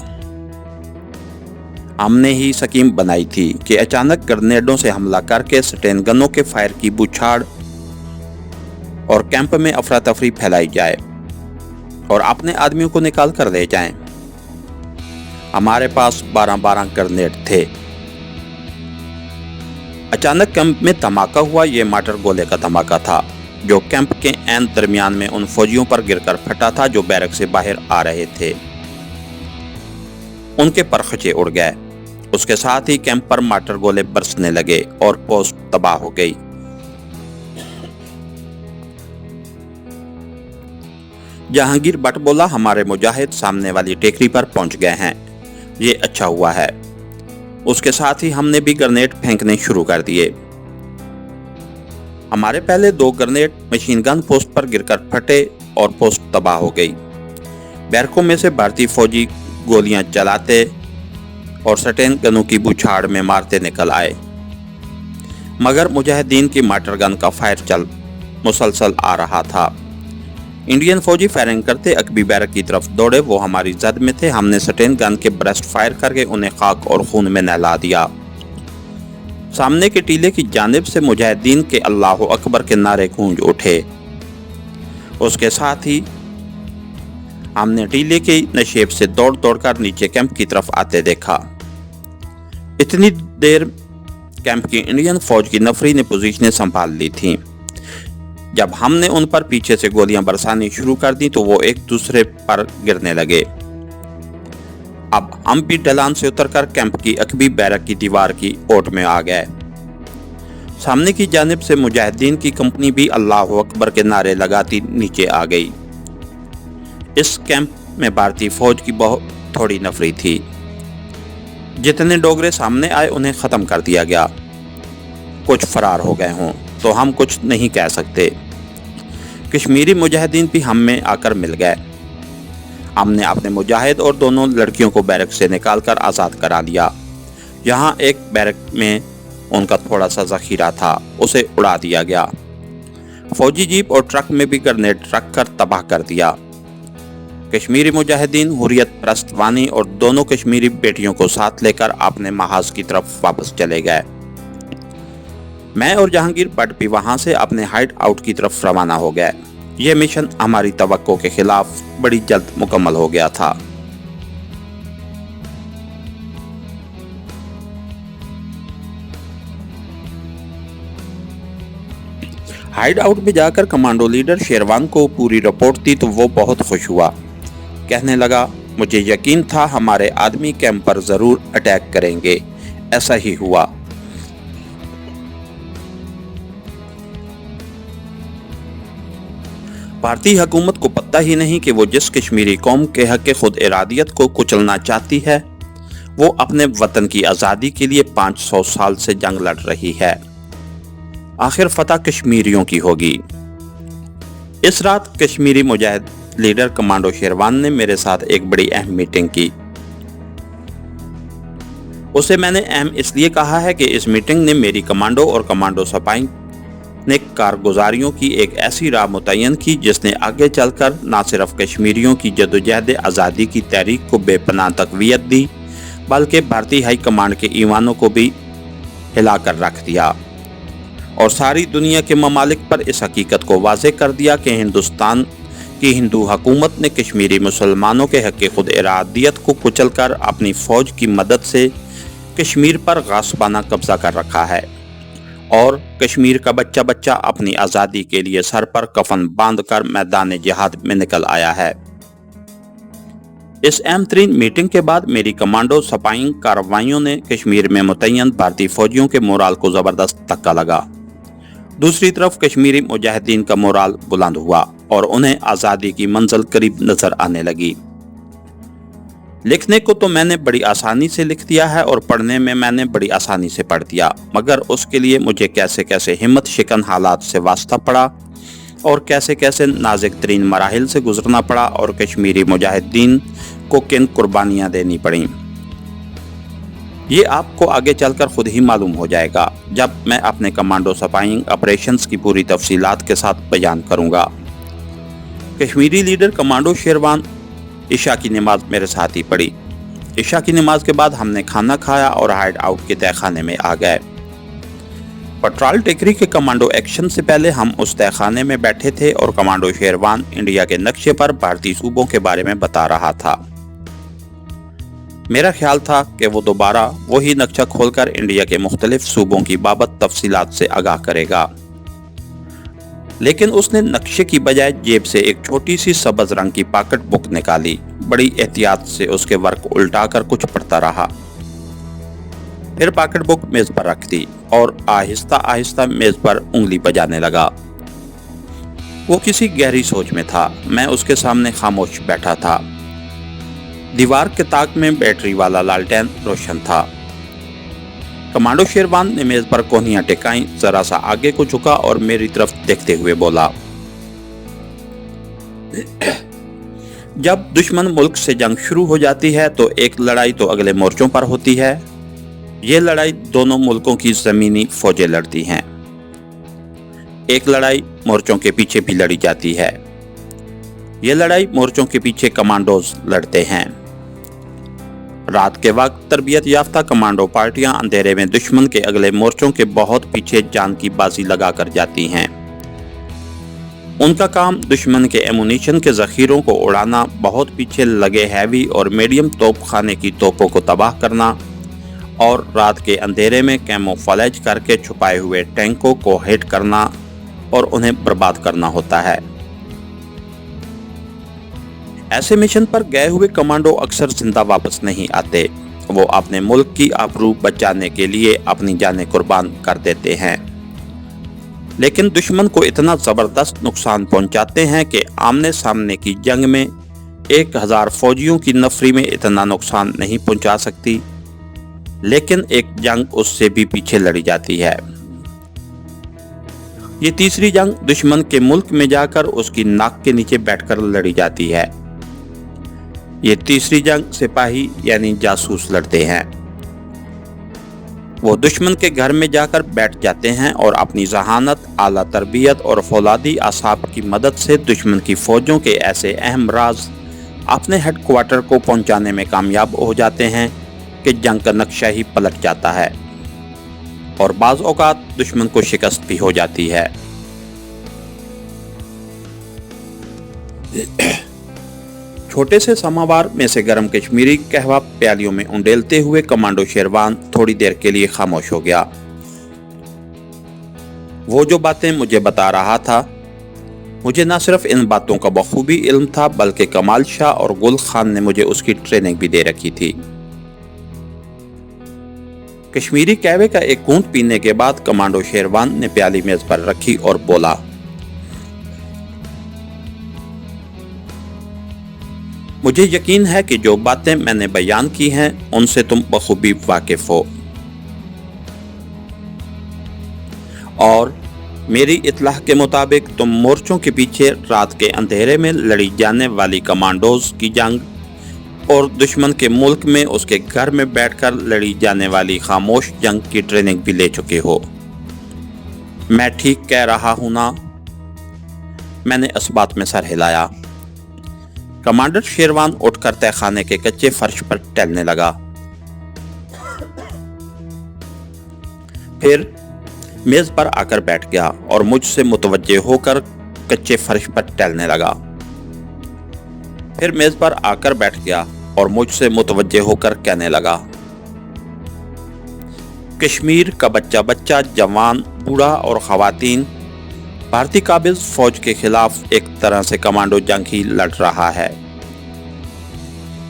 हमने ही स्कीम बनाई थी कि अचानक ग्रेनेडों से हमला करके स्टेन गनों के फायर की बौछार और कैंप में अफरा तफरी फैलाई जाए और अपने आदमियों को निकाल कर ले जाएं। हमारे पास 12-12 ग्रेनेड थे। अचानक कैंप में धमाका हुआ। ये मार्टर गोले का धमाका था जो कैंप के ऐन दरमियान में उन फौजियों पर गिरकर फटा था जो बैरक से बाहर आ रहे थे। उनके परखचे उड़ गए। उसके साथ ही कैंप पर मार्टर गोले बरसने लगे और पोस्ट तबाह हो गई। जहांगीर भट्ट बोला, हमारे मुजाहिद सामने वाली टेकरी पर पहुंच गए हैं। ये अच्छा हुआ है। उसके साथ ही हमने भी ग्रेनेड फेंकने शुरू कर दिए। हमारे पहले 2 ग्रेनेड मशीन गन पोस्ट पर गिरकर फटे और पोस्ट तबाह हो गई। बैरकों में से भारतीय फौजी गोलियां चलाते और स्टेन गनों की बौछार में मारते निकल आए, मगर मुजाहिदीन की मार्टर गन का फायर मुसलसल आ रहा था। इंडियन फौजी फायरिंग करते अकबी बैरक की तरफ दौड़े। वो हमारी जद में थे। हमने स्टेन गन के ब्रेस्ट फायर करके उन्हें खाक और खून में नहला दिया। सामने के टीले की जानिब से मुजाहिदीन के अल्लाह अकबर के नारे गूंज उठे। उसके साथ ही हमने टीले के नशेब से दौड़ दौड़कर नीचे कैंप की तरफ आते देखा। इतनी देर कैंप की इंडियन फौज की नफरी ने पोजीशनें संभाल ली थीं। जब हमने उन पर पीछे से गोलियां बरसानी शुरू कर दी तो वो एक दूसरे पर गिरने लगे। अब हम भी ढलान से उतरकर कैंप की अकबी बैरक की दीवार की ओट में आ गए। सामने की जानिब से मुजाहिदीन की कंपनी भी अल्लाह अकबर के नारे लगाती नीचे आ गई। इस कैंप में भारतीय फौज की बहुत थोड़ी नफरी थी। जितने डोगरे सामने आए उन्हें ख़त्म कर दिया गया। कुछ फरार हो गए हों तो हम कुछ नहीं कह सकते। कश्मीरी मुजाहिदीन भी हम में आकर मिल गए। हमने अपने मुजाहिद और दोनों लड़कियों को बैरक से निकालकर आज़ाद करा लिया। यहाँ एक बैरक में उनका थोड़ा सा ज़ख़ीरा था, उसे उड़ा दिया गया। फौजी जीप और ट्रक में भी ग्रेनेड रख कर तबाह कर दिया। कश्मीरी मुजाहिदीन हुर्रियत परस्त वानी और दोनों कश्मीरी बेटियों को साथ लेकर अपने महाज की तरफ वापस चले गए। मैं और जहांगीर भट्ट भी वहां से अपने हाइड आउट की तरफ रवाना हो गए। यह मिशन हमारी तवक्को के खिलाफ बड़ी जल्द मुकम्मल हो गया था। हाइड आउट में जाकर कमांडो लीडर शेरवान को पूरी रिपोर्ट दी तो वो बहुत खुश हुआ। कहने लगा, मुझे यकीन था हमारे आदमी कैंप पर जरूर अटैक करेंगे। ऐसा ही हुआ। भारतीय हुकूमत को पता ही नहीं कि वो जिस कश्मीरी कौम के हक खुद इरादियत को कुचलना चाहती है, वो अपने वतन की आज़ादी के लिए 500 साल से जंग लड़ रही है। आखिर फतह कश्मीरियों की होगी। इस रात कश्मीरी मुजाहिद लीडर कमांडो शेरवान ने मेरे साथ एक बड़ी अहम मीटिंग की। उसे मैंने अहम इसलिए कहा है कि इस मीटिंग ने मेरी कमांडो और कमांडो सिपाही ने कारगुजारियों की एक ऐसी राह मुतय्यन की जिसने आगे चलकर न सिर्फ कश्मीरियों की जदोजहद आज़ादी की तहरीक को बेपनाह तक़वियत दी, बल्कि भारतीय हाई कमांड के ईवानों को भी हिलाकर रख दिया और सारी दुनिया के ममालिक पर इस हकीकत को वाज़ेह कर दिया कि हिंदुस्तान की हिंदू हुकूमत ने कश्मीरी मुसलमानों के हक़ खुद इरादियत को कुचलकर अपनी फ़ौज की मदद से कश्मीर पर गासबाना कब्जा कर रखा है और कश्मीर का बच्चा बच्चा अपनी आज़ादी के लिए सर पर कफन बांधकर मैदान जिहाद में निकल आया है। इस अहम तरीन मीटिंग के बाद मेरी कमांडो सिपाही कार्रवाइयों ने कश्मीर में मुतय्यन भारतीय फौजियों के मोराल को ज़बरदस्त धक्का लगा। दूसरी तरफ कश्मीरी मुजाहिदीन का मोराल बुलंद हुआ और उन्हें आज़ादी की मंजिल करीब नजर आने लगी। लिखने को तो मैंने बड़ी आसानी से लिख दिया है और पढ़ने में मैंने बड़ी आसानी से पढ़ दिया, मगर उसके लिए मुझे कैसे कैसे हिम्मत शिकन हालात से वास्ता पड़ा और कैसे कैसे नाजुक तरीन मराहिल से गुजरना पड़ा और कश्मीरी मुजाहिदीन को किन कुर्बानियाँ देनी पड़ी, ये आपको आगे चलकर खुद ही मालूम हो जाएगा जब मैं अपने कमांडो सिपाही ऑपरेशंस की पूरी तफसीलात के साथ बयान करूँगा। कश्मीरी लीडर कमांडो शेरवान इशा की नमाज मेरे साथ ही पढ़ी। इशा की नमाज के बाद हमने खाना खाया और हाइड आउट के तहखाने में आ गए। पट्राल टेकरी के कमांडो एक्शन से पहले हम उस तहखाने में बैठे थे और कमांडो शेरवान इंडिया के नक्शे पर भारतीय सूबों के बारे में बता रहा था। मेरा ख्याल था कि वो दोबारा वही नक्शा खोलकर इंडिया के मुख्तलिफ सूबों की बाबत तफसीलात से आगाह करेगा, लेकिन उसने नक्शे की बजाय जेब से एक छोटी सी सब्ज रंग की पॉकेट बुक निकाली। बड़ी एहतियात से उसके वर्क उल्टा कर कुछ पढ़ता रहा, फिर पॉकेट बुक मेज पर रख दी और आहिस्ता आहिस्ता मेज पर उंगली बजाने लगा। वो किसी गहरी सोच में था। मैं उसके सामने खामोश बैठा था। दीवार के ताक में बैटरी वाला लालटेन रोशन था। कमांडो शेरवान ने मेज पर कोहनियां टिकाई, जरा सा आगे को झुका और मेरी तरफ देखते हुए बोला, जब दुश्मन मुल्क से जंग शुरू हो जाती है तो एक लड़ाई तो अगले मोर्चों पर होती है। ये लड़ाई दोनों मुल्कों की जमीनी फौजें लड़ती हैं। एक लड़ाई मोर्चों के पीछे भी लड़ी जाती है। ये लड़ाई मोर्चों के पीछे कमांडोज लड़ते हैं। रात के वक्त तरबियत याफ्ता कमांडो पार्टियां अंधेरे में दुश्मन के अगले मोर्चों के बहुत पीछे जान की बाजी लगा कर जाती हैं। उनका काम दुश्मन के एमुनिशन के जखीरों को उड़ाना, बहुत पीछे लगे हैवी और मीडियम तोप खाने की तोपों को तबाह करना और रात के अंधेरे में कैमोफ्लेज करके छुपाए हुए टैंकों को हिट करना और उन्हें बर्बाद करना होता है। ऐसे मिशन पर गए हुए कमांडो अक्सर जिंदा वापस नहीं आते। वो अपने मुल्क की आबरू बचाने के लिए अपनी जानें कुर्बान कर देते हैं, लेकिन दुश्मन को इतना जबरदस्त नुकसान पहुंचाते हैं कि आमने सामने की जंग में 1000 फौजियों की नफरी में इतना नुकसान नहीं पहुंचा सकती, लेकिन एक जंग उससे भी पीछे लड़ी जाती है। ये तीसरी जंग दुश्मन के मुल्क में जाकर उसकी नाक के नीचे बैठकर लड़ी जाती है। ये तीसरी जंग सिपाही यानी जासूस लड़ते हैं। वो दुश्मन के घर में जाकर बैठ जाते हैं और अपनी जहानत, आला तरबियत और फौलादी आसाब की मदद से दुश्मन की फौजों के ऐसे अहम राज अपने हेडक्वार्टर को पहुंचाने में कामयाब हो जाते हैं कि जंग का नक्शा ही पलट जाता है और बाज़ औक़ात दुश्मन को शिकस्त भी हो जाती है। छोटे से समावार में से गर्म कश्मीरी कहवा प्यालियों में उंडेलते हुए कमांडो शेरवान थोड़ी देर के लिए खामोश हो गया। वो जो बातें मुझे बता रहा था, मुझे न सिर्फ इन बातों का बखूबी इल्म था, बल्कि कमाल शाह और गुल खान ने मुझे उसकी ट्रेनिंग भी दे रखी थी। कश्मीरी कहवे का एक घूंट पीने के बाद कमांडो शेरवान ने प्याली मेज पर रखी और बोला, मुझे यकीन है कि जो बातें मैंने बयान की हैं उनसे तुम बखूबी वाकिफ हो, और मेरी इत्तलाह के मुताबिक तुम मोर्चों के पीछे रात के अंधेरे में लड़ी जाने वाली कमांडोज की जंग और दुश्मन के मुल्क में उसके घर में बैठकर लड़ी जाने वाली खामोश जंग की ट्रेनिंग भी ले चुके हो। मैं ठीक कह रहा हूं ना? मैंने इस बात में सर हिलाया। कमांडर शेरवान उठकर तहखाने के कच्चे फर्श पर टहलने लगा, फिर मेज पर आकर बैठ गया और मुझसे मुतवज्जे होकर कच्चे फर्श पर टहलने लगा। फिर मेज पर आकर बैठ गया और मुझसे मुतवज्जे होकर कहने लगा, कश्मीर का बच्चा बच्चा, जवान, बूढ़ा और खवातीन भारतीय काबिज फौज के खिलाफ एक तरह से कमांडो जंग ही लड़ रहा है,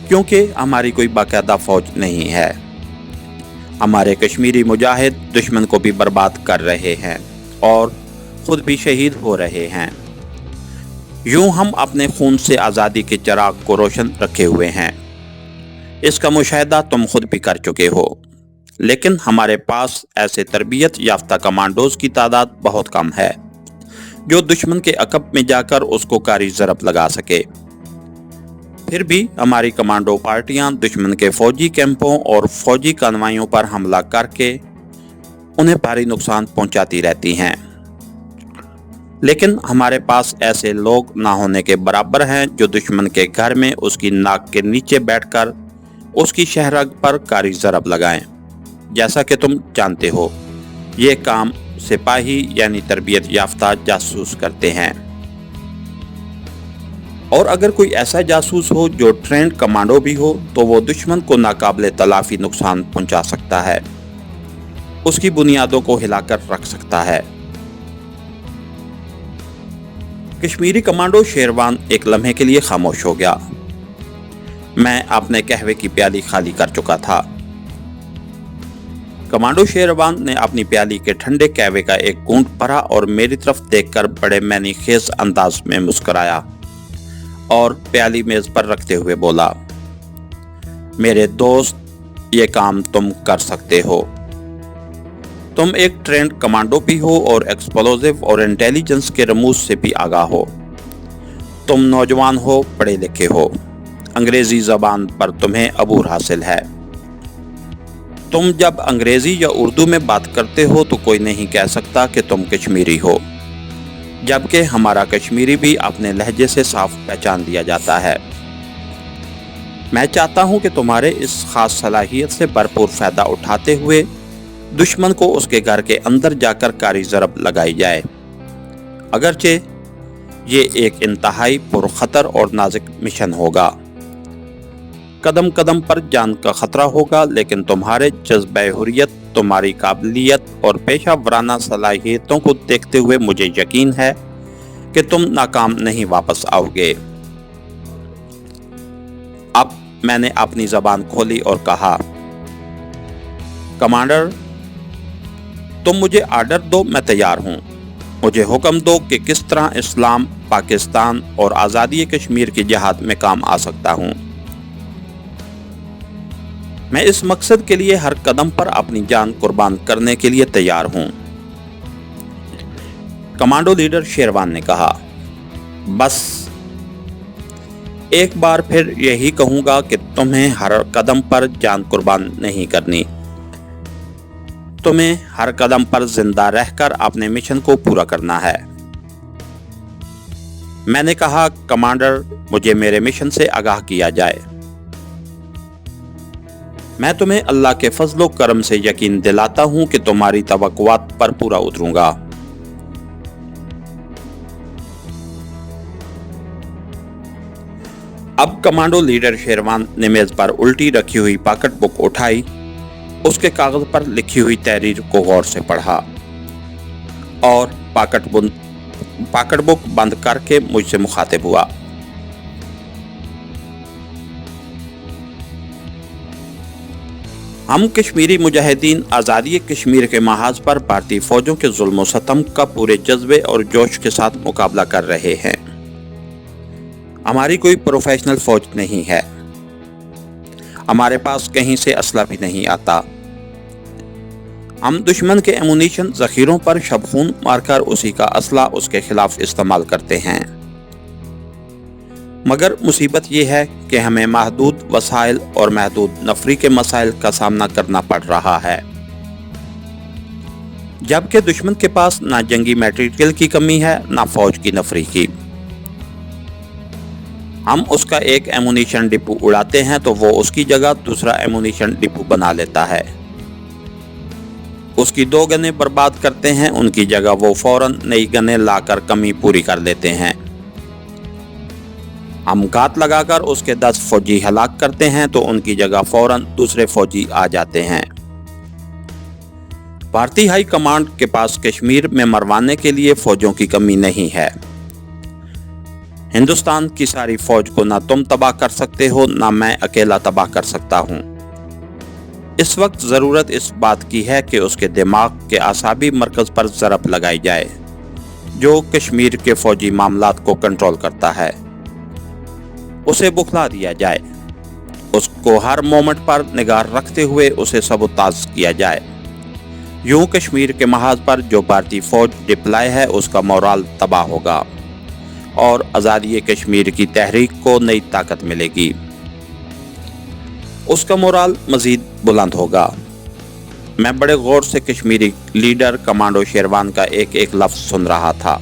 क्योंकि हमारी कोई बाकायदा फौज नहीं है। हमारे कश्मीरी मुजाहिद दुश्मन को भी बर्बाद कर रहे हैं और खुद भी शहीद हो रहे हैं। यूं हम अपने खून से आज़ादी के चिराग को रोशन रखे हुए हैं। इसका मुशाहिदा तुम खुद भी कर चुके हो, लेकिन हमारे पास ऐसे तरबियत याफ्ता कमांडोज की तादाद बहुत कम है जो दुश्मन के अकब में जाकर उसको कारी ज़रब लगा सके। फिर भी हमारी कमांडो पार्टियां दुश्मन के फौजी कैंपों और फौजी कानवाइयों पर हमला करके उन्हें भारी नुकसान पहुंचाती रहती हैं, लेकिन हमारे पास ऐसे लोग ना होने के बराबर हैं जो दुश्मन के घर में उसकी नाक के नीचे बैठकर उसकी शहरग पर कारी ज़रब लगाएं। जैसा कि तुम जानते हो, ये काम सिपाही यानी तरबियत याफ्ता जासूस करते हैं, और अगर कोई ऐसा जासूस हो जो ट्रेंड कमांडो भी हो तो वो दुश्मन को नाकाबिले तलाफी नुकसान पहुंचा सकता है, उसकी बुनियादों को हिलाकर रख सकता है। कश्मीरी कमांडो शेरवान एक लम्हे के लिए खामोश हो गया। मैं अपने कहवे की प्याली खाली कर चुका था। कमांडो शेरवान ने अपनी प्याली के ठंडे कहवे का एक घूंट भरा और मेरी तरफ देखकर बड़े मैनी खेज अंदाज में मुस्कुराया और प्याली मेज पर रखते हुए बोला, मेरे दोस्त, ये काम तुम कर सकते हो। तुम एक ट्रेंड कमांडो भी हो और एक्सप्लोजिव और इंटेलिजेंस के रमूज से भी आगाह हो। तुम नौजवान हो, पढ़े लिखे हो, अंग्रेजी जबान पर तुम्हें अबूर हासिल है। तुम जब अंग्रेजी या उर्दू में बात करते हो तो कोई नहीं कह सकता कि तुम कश्मीरी हो, जबकि हमारा कश्मीरी भी अपने लहजे से साफ पहचान दिया जाता है। मैं चाहता हूं कि तुम्हारे इस खास सलाहियत से भरपूर फायदा उठाते हुए दुश्मन को उसके घर के अंदर जाकर कारी ज़रब लगाई जाए। अगरचे ये एक इंतहाई पुरखतर और नाजुक मिशन होगा, कदम कदम पर जान का खतरा होगा, लेकिन तुम्हारे जज्बे हुर्रियत, तुम्हारी काबिलियत और पेशा वराना सलाहियतों को देखते हुए मुझे यकीन है कि तुम नाकाम नहीं वापस आओगे। मैंने अपनी जबान खोली और कहा, कमांडर, तुम मुझे आर्डर दो, मैं तैयार हूं। मुझे हुक्म दो कि किस तरह इस्लाम, पाकिस्तान और आज़ादी कश्मीर की जिहाद में काम आ सकता हूं। मैं इस मकसद के लिए हर कदम पर अपनी जान कुर्बान करने के लिए तैयार हूं। कमांडो लीडर शेरवान ने कहा, बस एक बार फिर यही कहूंगा कि तुम्हें हर कदम पर जान कुर्बान नहीं करनी। तुम्हें हर कदम पर जिंदा रहकर अपने मिशन को पूरा करना है। मैंने कहा, कमांडर, मुझे मेरे मिशन से आगाह किया जाए। मैं तुम्हें अल्लाह के फजलो करम से यकीन दिलाता हूं कि तुम्हारी तवक्कुआत पर पूरा उतरूंगा। अब कमांडो लीडर शेरवान ने मेज पर उल्टी रखी हुई पॉकेट बुक उठाई, उसके कागज पर लिखी हुई तहरीर को गौर से पढ़ा और पॉकेट बुक बंद करके मुझसे मुखातिब हुआ। हम कश्मीरी मुजाहिदीन आज़ादी कश्मीर के महाज पर भारतीय फौजों के जुल्म सतम का पूरे जज्बे और जोश के साथ मुकाबला कर रहे हैं। हमारी कोई प्रोफेशनल फौज नहीं है। हमारे पास कहीं से असला भी नहीं आता। हम दुश्मन के एमुनीशन जखीरों पर शबखून मारकर उसी का असला उसके खिलाफ इस्तेमाल करते हैं। मगर मुसीबत ये है कि हमें महदूद वसाइल और महदूद नफरी के मसाइल का सामना करना पड़ रहा है, जबकि दुश्मन के पास ना जंगी मटेरियल की कमी है, ना फौज की नफरी की। हम उसका एक एमुनीशन डिपो उड़ाते हैं तो वो उसकी जगह दूसरा एमुनीशन डिपो बना लेता है। उसकी 2 गनें बर्बाद करते हैं, उनकी जगह वो फौरन नई गनें लाकर कमी पूरी कर देते हैं। हम घात लगाकर उसके 10 फौजी हलाक करते हैं तो उनकी जगह फौरन दूसरे फौजी आ जाते हैं। भारतीय हाई कमांड के पास कश्मीर में मरवाने के लिए फौजों की कमी नहीं है। हिंदुस्तान की सारी फौज को ना तुम तबाह कर सकते हो, ना मैं अकेला तबाह कर सकता हूं। इस वक्त जरूरत इस बात की है कि उसके दिमाग के आसाबी मरकज पर ज़रब लगाई जाए, जो कश्मीर के फौजी मामलात को कंट्रोल करता है। उसे बुखला दिया जाए, उसको हर मोमेंट पर निगाह रखते हुए उसे सबूताज किया जाए। यूं कश्मीर के महाज पर जो भारतीय फौज डिप्लॉय है उसका मोराल तबाह होगा और आज़ादी कश्मीर की तहरीक को नई ताकत मिलेगी। उसका मोराल मजीद बुलंद होगा। मैं बड़े गौर से कश्मीरी लीडर कमांडो शेरवान का एक एक लफ्ज सुन रहा था।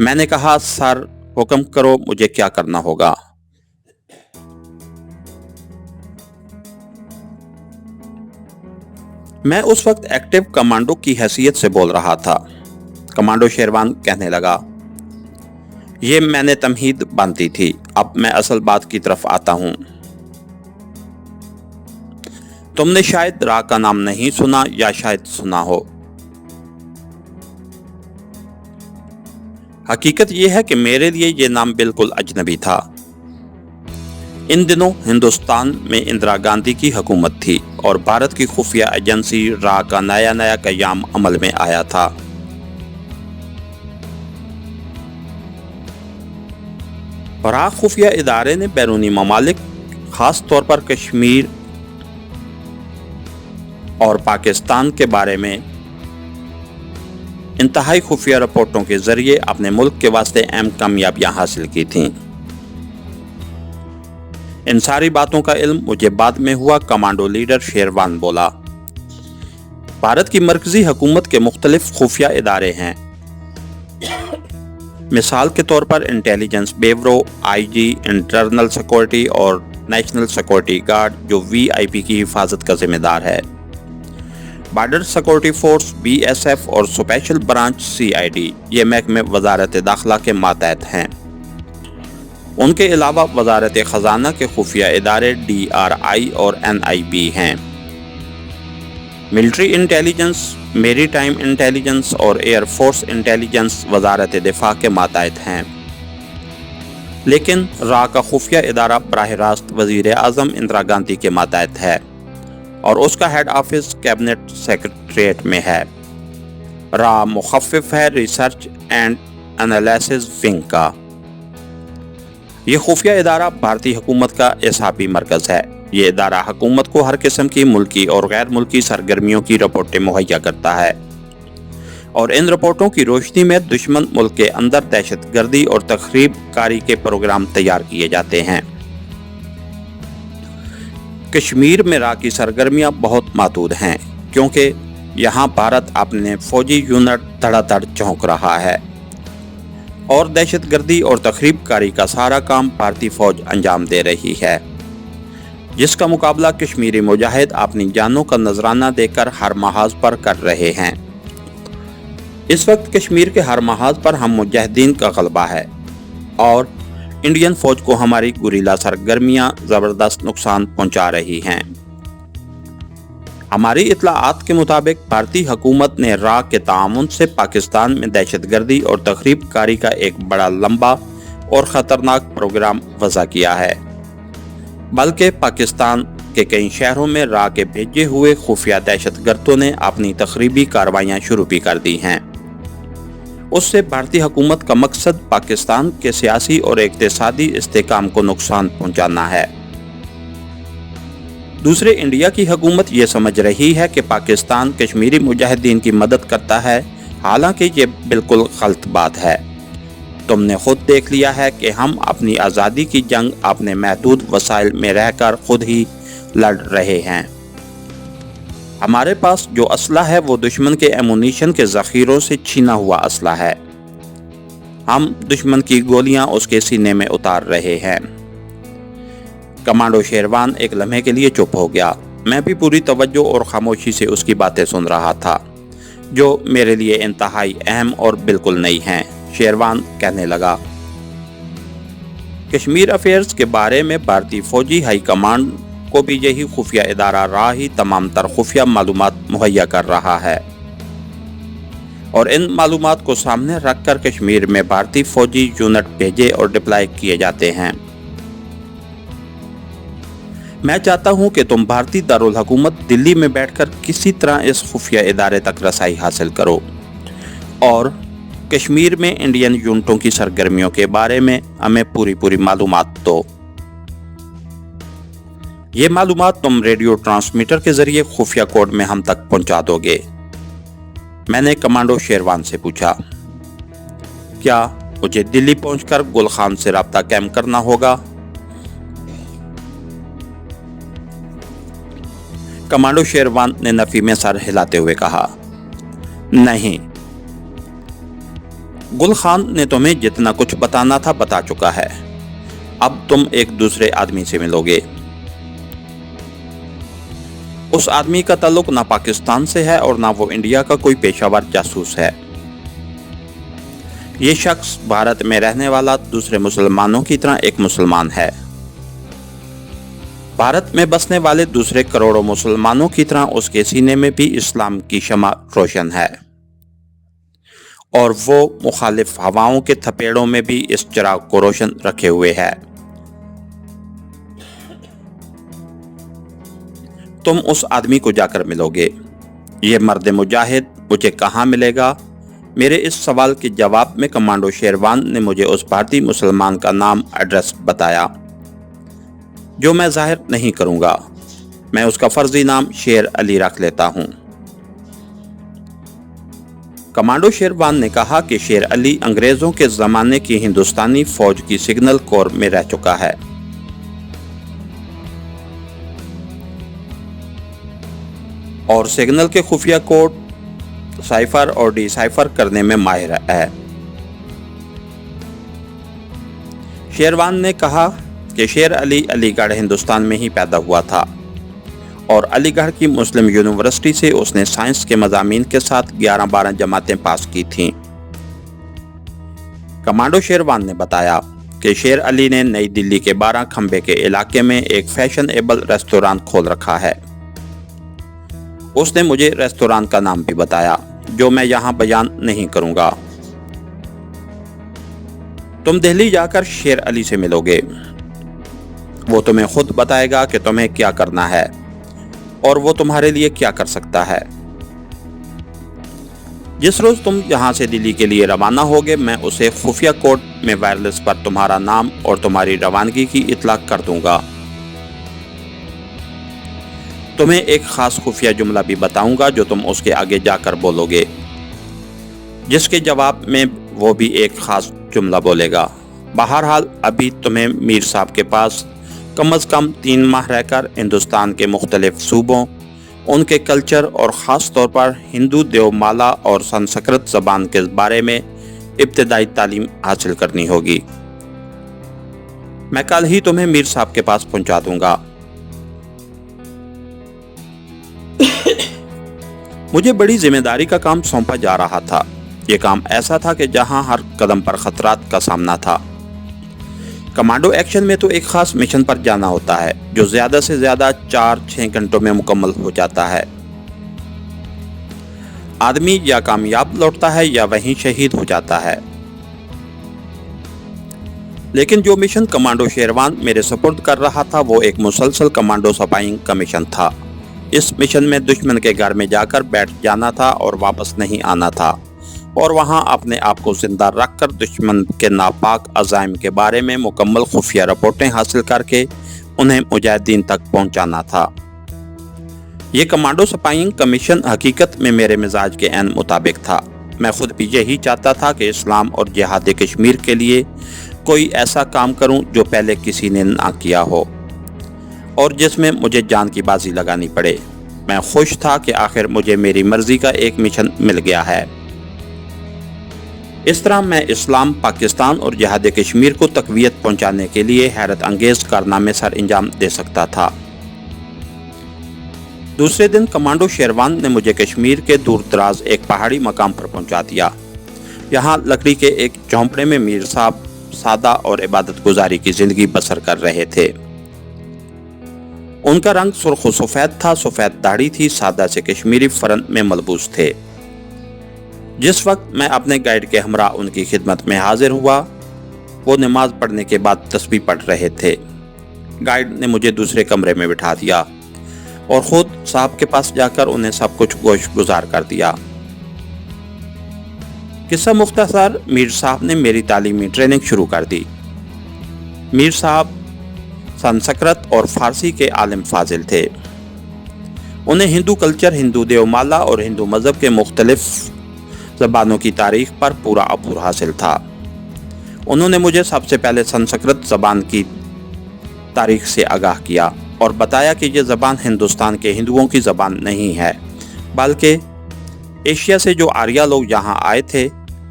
मैंने कहा, सर, हुक्म करो, मुझे क्या करना होगा। मैं उस वक्त एक्टिव कमांडो की हैसियत से बोल रहा था। कमांडो शेरवान कहने लगा, ये मैंने तमहीद बांधी थी, अब मैं असल बात की तरफ आता हूं। तुमने शायद रा का नाम नहीं सुना या शायद सुना हो। हकीकत यह है कि मेरे लिए ये नाम बिल्कुल अजनबी था। इन दिनों हिंदुस्तान में इंदिरा गांधी की हुकूमत थी और भारत की खुफिया एजेंसी रा का नया क़याम अमल में आया था। रा खुफिया इदारे ने बैरूनी ममालिक, खास तौर पर कश्मीर और पाकिस्तान के बारे में इंतहाई खुफिया रिपोर्टों के जरिए अपने मुल्क के वास्ते अहम कामयाबियां हासिल की थीं। इन सारी बातों का इल्म मुझे बाद में हुआ। कमांडो लीडर शेरवान बोला, भारत की मरकजी हुकूमत के मुख्तलिफ खुफिया इदारे हैं। मिसाल के तौर पर intelligence bureau, IG, internal security और नेशनल सिक्योरिटी गार्ड, जो VIP की हिफाजत का जिम्मेदार है। बॉर्डर सिक्योरिटी फोर्स BSF और स्पेशल ब्रांच CID, ये महकमे वजारत दाखिला के मातहत हैं। उनके अलावा वजारत खजाना के खुफिया इदारे DRI और NIB हैं। मिलिट्री इंटेलिजेंस, मेरीटाइम इंटेलिजेंस और एयर फोर्स इंटेलिजेंस वजारत दिफा के मातहत हैं। लेकिन रा का खुफिया इदारा बराह रास्त वजीर आज़म इंदिरा गांधी के मातहत है और उसका हेड ऑफिस कैबिनेट सेक्रेटरीट में है। रा मुखफ़िफ है रिसर्च एंड एनालिसिस विंग का। ये खुफिया इदारा भारतीय हुकूमत का एहसाबी मरकज़ है। ये इदारा हुकूमत को हर किस्म की मुल्की और गैर मुल्की सरगर्मियों की रिपोर्टें मुहैया करता है और इन रिपोर्टों की रोशनी में दुश्मन मुल्क के अंदर दहशत गर्दी और तखरीब कारी के प्रोग्राम तैयार किए जाते हैं। कश्मीर में रा की सरगर्मियां बहुत महदूद हैं क्योंकि यहाँ भारत अपने फौजी यूनिट धड़ाधड़ चौंक रहा है और दहशत गर्दी और तखरीब कारी का सारा काम भारतीय फौज अंजाम दे रही है, जिसका मुकाबला कश्मीरी मुजाहिद अपनी जानों का नजराना देकर हर महाज पर कर रहे हैं। इस वक्त कश्मीर के हर महाज पर हम मुजाहिदीन का गलबा है और इंडियन फौज को हमारी गुरीला सरगर्मियां जबरदस्त नुकसान पहुंचा रही हैं। हमारी इत्तलाआत के मुताबिक भारतीय हुकूमत ने रा के तामुन से पाकिस्तान में दहशत गर्दी और तखरीब कारी का एक बड़ा लंबा और ख़तरनाक प्रोग्राम वज़ा किया है, बल्कि पाकिस्तान के कई शहरों में रा के भेजे हुए खुफिया दहशत गर्दों ने अपनी तखरीबी कार्रवाइयाँ शुरू भी कर दी हैं। उससे भारतीय हुकूमत का मकसद पाकिस्तान के सियासी और इक़्तिसादी इस्तेहकाम को नुकसान पहुँचाना है। दूसरे इंडिया की हुकूमत ये समझ रही है कि पाकिस्तान कश्मीरी मुजाहिदीन की मदद करता है, हालांकि ये बिल्कुल गलत बात है। तुमने खुद देख लिया है कि हम अपनी आज़ादी की जंग अपने महदूद वसाइल में रहकर खुद ही लड़ रहे हैं। हमारे पास जो असला है वो दुश्मन के एमुनीशन के ज़ख़ीरों से छीना हुआ असला है। हम दुश्मन की गोलियां उसके सीने में उतार रहे हैं। कमांडो शेरवान एक लम्हे के लिए चुप हो गया। मैं भी पूरी तवज्जो और खामोशी से उसकी बातें सुन रहा था, जो मेरे लिए इंतहाई अहम और बिल्कुल नई हैं। शेरवान कहने लगा, कश्मीर अफेयर्स के बारे में भारतीय फौजी हाई कमांड को भी यही खुफिया इदारा रा ही तमाम तर खुफिया मालूमात मुहैया कर रहा है और इन मालूमात को सामने रखकर कश्मीर में भारतीय फौजी यूनिट भेजे और डिप्लॉय किए जाते हैं। मैं चाहता हूं कि तुम भारतीय दारुल हुकूमत दिल्ली में बैठकर किसी तरह इस खुफिया इदारे तक रसाई हासिल करो और कश्मीर में इंडियन यूनिटों की सरगर्मियों के बारे में हमें पूरी मालूमात दो। ये मालूमात तुम रेडियो ट्रांसमीटर के जरिए खुफिया कोड में हम तक पहुंचा दोगे। मैंने कमांडो शेरवान से पूछा, क्या मुझे दिल्ली पहुंचकर गुल खान से राब्ता कायम करना होगा? कमांडो शेरवान ने नफी में सर हिलाते हुए कहा, नहीं, गुल खान ने तुम्हें जितना कुछ बताना था बता चुका है। अब तुम एक दूसरे आदमी से मिलोगे। उस आदमी का ताल्लुक ना पाकिस्तान से है और ना वो इंडिया का कोई पेशावर जासूस है। ये शख्स भारत में रहने वाला दूसरे मुसलमानों की तरह एक मुसलमान है। भारत में बसने वाले दूसरे करोड़ों मुसलमानों की तरह उसके सीने में भी इस्लाम की शमा रोशन है और वो मुखालिफ हवाओं के थपेड़ों में भी इस चिराग को रोशन रखे हुए है। तुम उस आदमी को जाकर मिलोगे। ये मर्द मुजाहिद मुझे कहाँ मिलेगा? मेरे इस सवाल के जवाब में कमांडो शेरवान ने मुझे उस भारतीय मुसलमान का नाम एड्रेस बताया, जो मैं जाहिर नहीं करूँगा। मैं उसका फर्जी नाम शेर अली रख लेता हूँ। कमांडो शेरवान ने कहा कि शेर अली अंग्रेज़ों के ज़माने की हिंदुस्तानी फ़ौज की सिग्नल कोर में रह चुका है और सिग्नल के खुफिया कोड साइफर और डिसाइफर करने में माहिर है। शेरवान ने कहा कि शेर अली अलीगढ़ हिंदुस्तान में ही पैदा हुआ था और अलीगढ़ की मुस्लिम यूनिवर्सिटी से उसने साइंस के मज़ामीन के साथ 11-12 जमातें पास की थीं। कमांडो शेरवान ने बताया कि शेर अली ने नई दिल्ली के 12 खंबे के इलाके में एक फैशनेबल रेस्टोरेंट खोल रखा है। उसने मुझे रेस्टोरेंट का नाम भी बताया, जो मैं यहाँ बयान नहीं करूँगा। तुम दिल्ली जाकर शेर अली से मिलोगे। वो तुम्हें खुद बताएगा कि तुम्हें क्या करना है और वो तुम्हारे लिए क्या कर सकता है। जिस रोज तुम यहाँ से दिल्ली के लिए रवाना होगे, मैं उसे खुफिया कोड में वायरलेस पर तुम्हारा नाम और तुम्हारी रवानगी की इत्तला कर दूंगा। तुम्हें एक खास खुफिया जुमला भी बताऊंगा जो तुम उसके आगे जाकर बोलोगे, जिसके जवाब में वो भी एक खास जुमला बोलेगा। बहरहाल अभी तुम्हें मीर साहब के पास कम अज़ कम 3 माह रहकर हिंदुस्तान के मुख्तलिफ सूबों, उनके कल्चर और ख़ास तौर पर हिंदू देवमाला और संस्कृत ज़बान के बारे में इब्तदाई तालीम हासिल करनी होगी। मैं कल ही तुम्हें मीर साहब के पास पहुंचा दूंगा। मुझे बड़ी जिम्मेदारी का काम सौंपा जा रहा था। ये काम ऐसा था कि जहां हर कदम पर खतरात का सामना था। कमांडो एक्शन में तो एक खास मिशन पर जाना होता है जो ज्यादा से ज्यादा 4-6 घंटों में मुकम्मल हो जाता है। आदमी या कामयाब लौटता है या वहीं शहीद हो जाता है। लेकिन जो मिशन कमांडो शेरवान मेरे सुपुर्द कर रहा था वो एक मुसलसल कमांडो स्पाइंग का मिशन था। इस मिशन में दुश्मन के घर में जाकर बैठ जाना था और वापस नहीं आना था, और वहां अपने आप को जिंदा रखकर दुश्मन के नापाक अज़ाइम के बारे में मुकम्मल खुफिया रिपोर्टें हासिल करके उन्हें मुजाहिदीन तक पहुंचाना था। ये कमांडो स्पाइंग का मिशन हकीकत में मेरे मिजाज के ऐन मुताबिक था। मैं खुद भी यही चाहता था कि इस्लाम और जिहाद कश्मीर के लिए कोई ऐसा काम करूं जो पहले किसी ने ना किया हो और जिसमें मुझे जान की बाजी लगानी पड़े। मैं खुश था कि आखिर मुझे मेरी मर्जी का एक मिशन मिल गया है। इस तरह मैं इस्लाम, पाकिस्तान और जिहाद कश्मीर को तक़वियत पहुंचाने के लिए हैरत अंगेज कारनामे सर अंजाम दे सकता था। दूसरे दिन कमांडो शेरवान ने मुझे कश्मीर के दूर दराज एक पहाड़ी मकाम पर पहुंचा दिया। यहाँ लकड़ी के एक झोंपड़े में मीर साहब सादा और इबादत गुजारी की जिंदगी बसर कर रहे थे। उनका रंग सुर्ख व सफ़ेद था, सफ़ेद दाढ़ी थी, सादा से कश्मीरी फरन में मलबूस थे। जिस वक्त मैं अपने गाइड के हमरा उनकी खिदमत में हाजिर हुआ, वो नमाज पढ़ने के बाद तस्बीह पढ़ रहे थे। गाइड ने मुझे दूसरे कमरे में बिठा दिया और खुद साहब के पास जाकर उन्हें सब कुछ गोश गुजार कर दिया। किस्सा मुख्तसर, मीर साहब ने मेरी तालीमी ट्रेनिंग शुरू कर दी। मीर साहब संस्कृत और फारसी के आलिम फाजिल थे। उन्हें हिंदू कल्चर, हिंदू देवमाला और हिंदू मज़हब के मुख्तलिफ ज़बानों की तारीख पर पूरा अबूर हासिल था। उन्होंने मुझे सबसे पहले संस्कृत ज़बान की तारीख से आगाह किया और बताया कि यह ज़बान हिंदुस्तान के हिंदुओं की ज़बान नहीं है, बल्कि एशिया से जो आर्या लोग यहाँ आए थे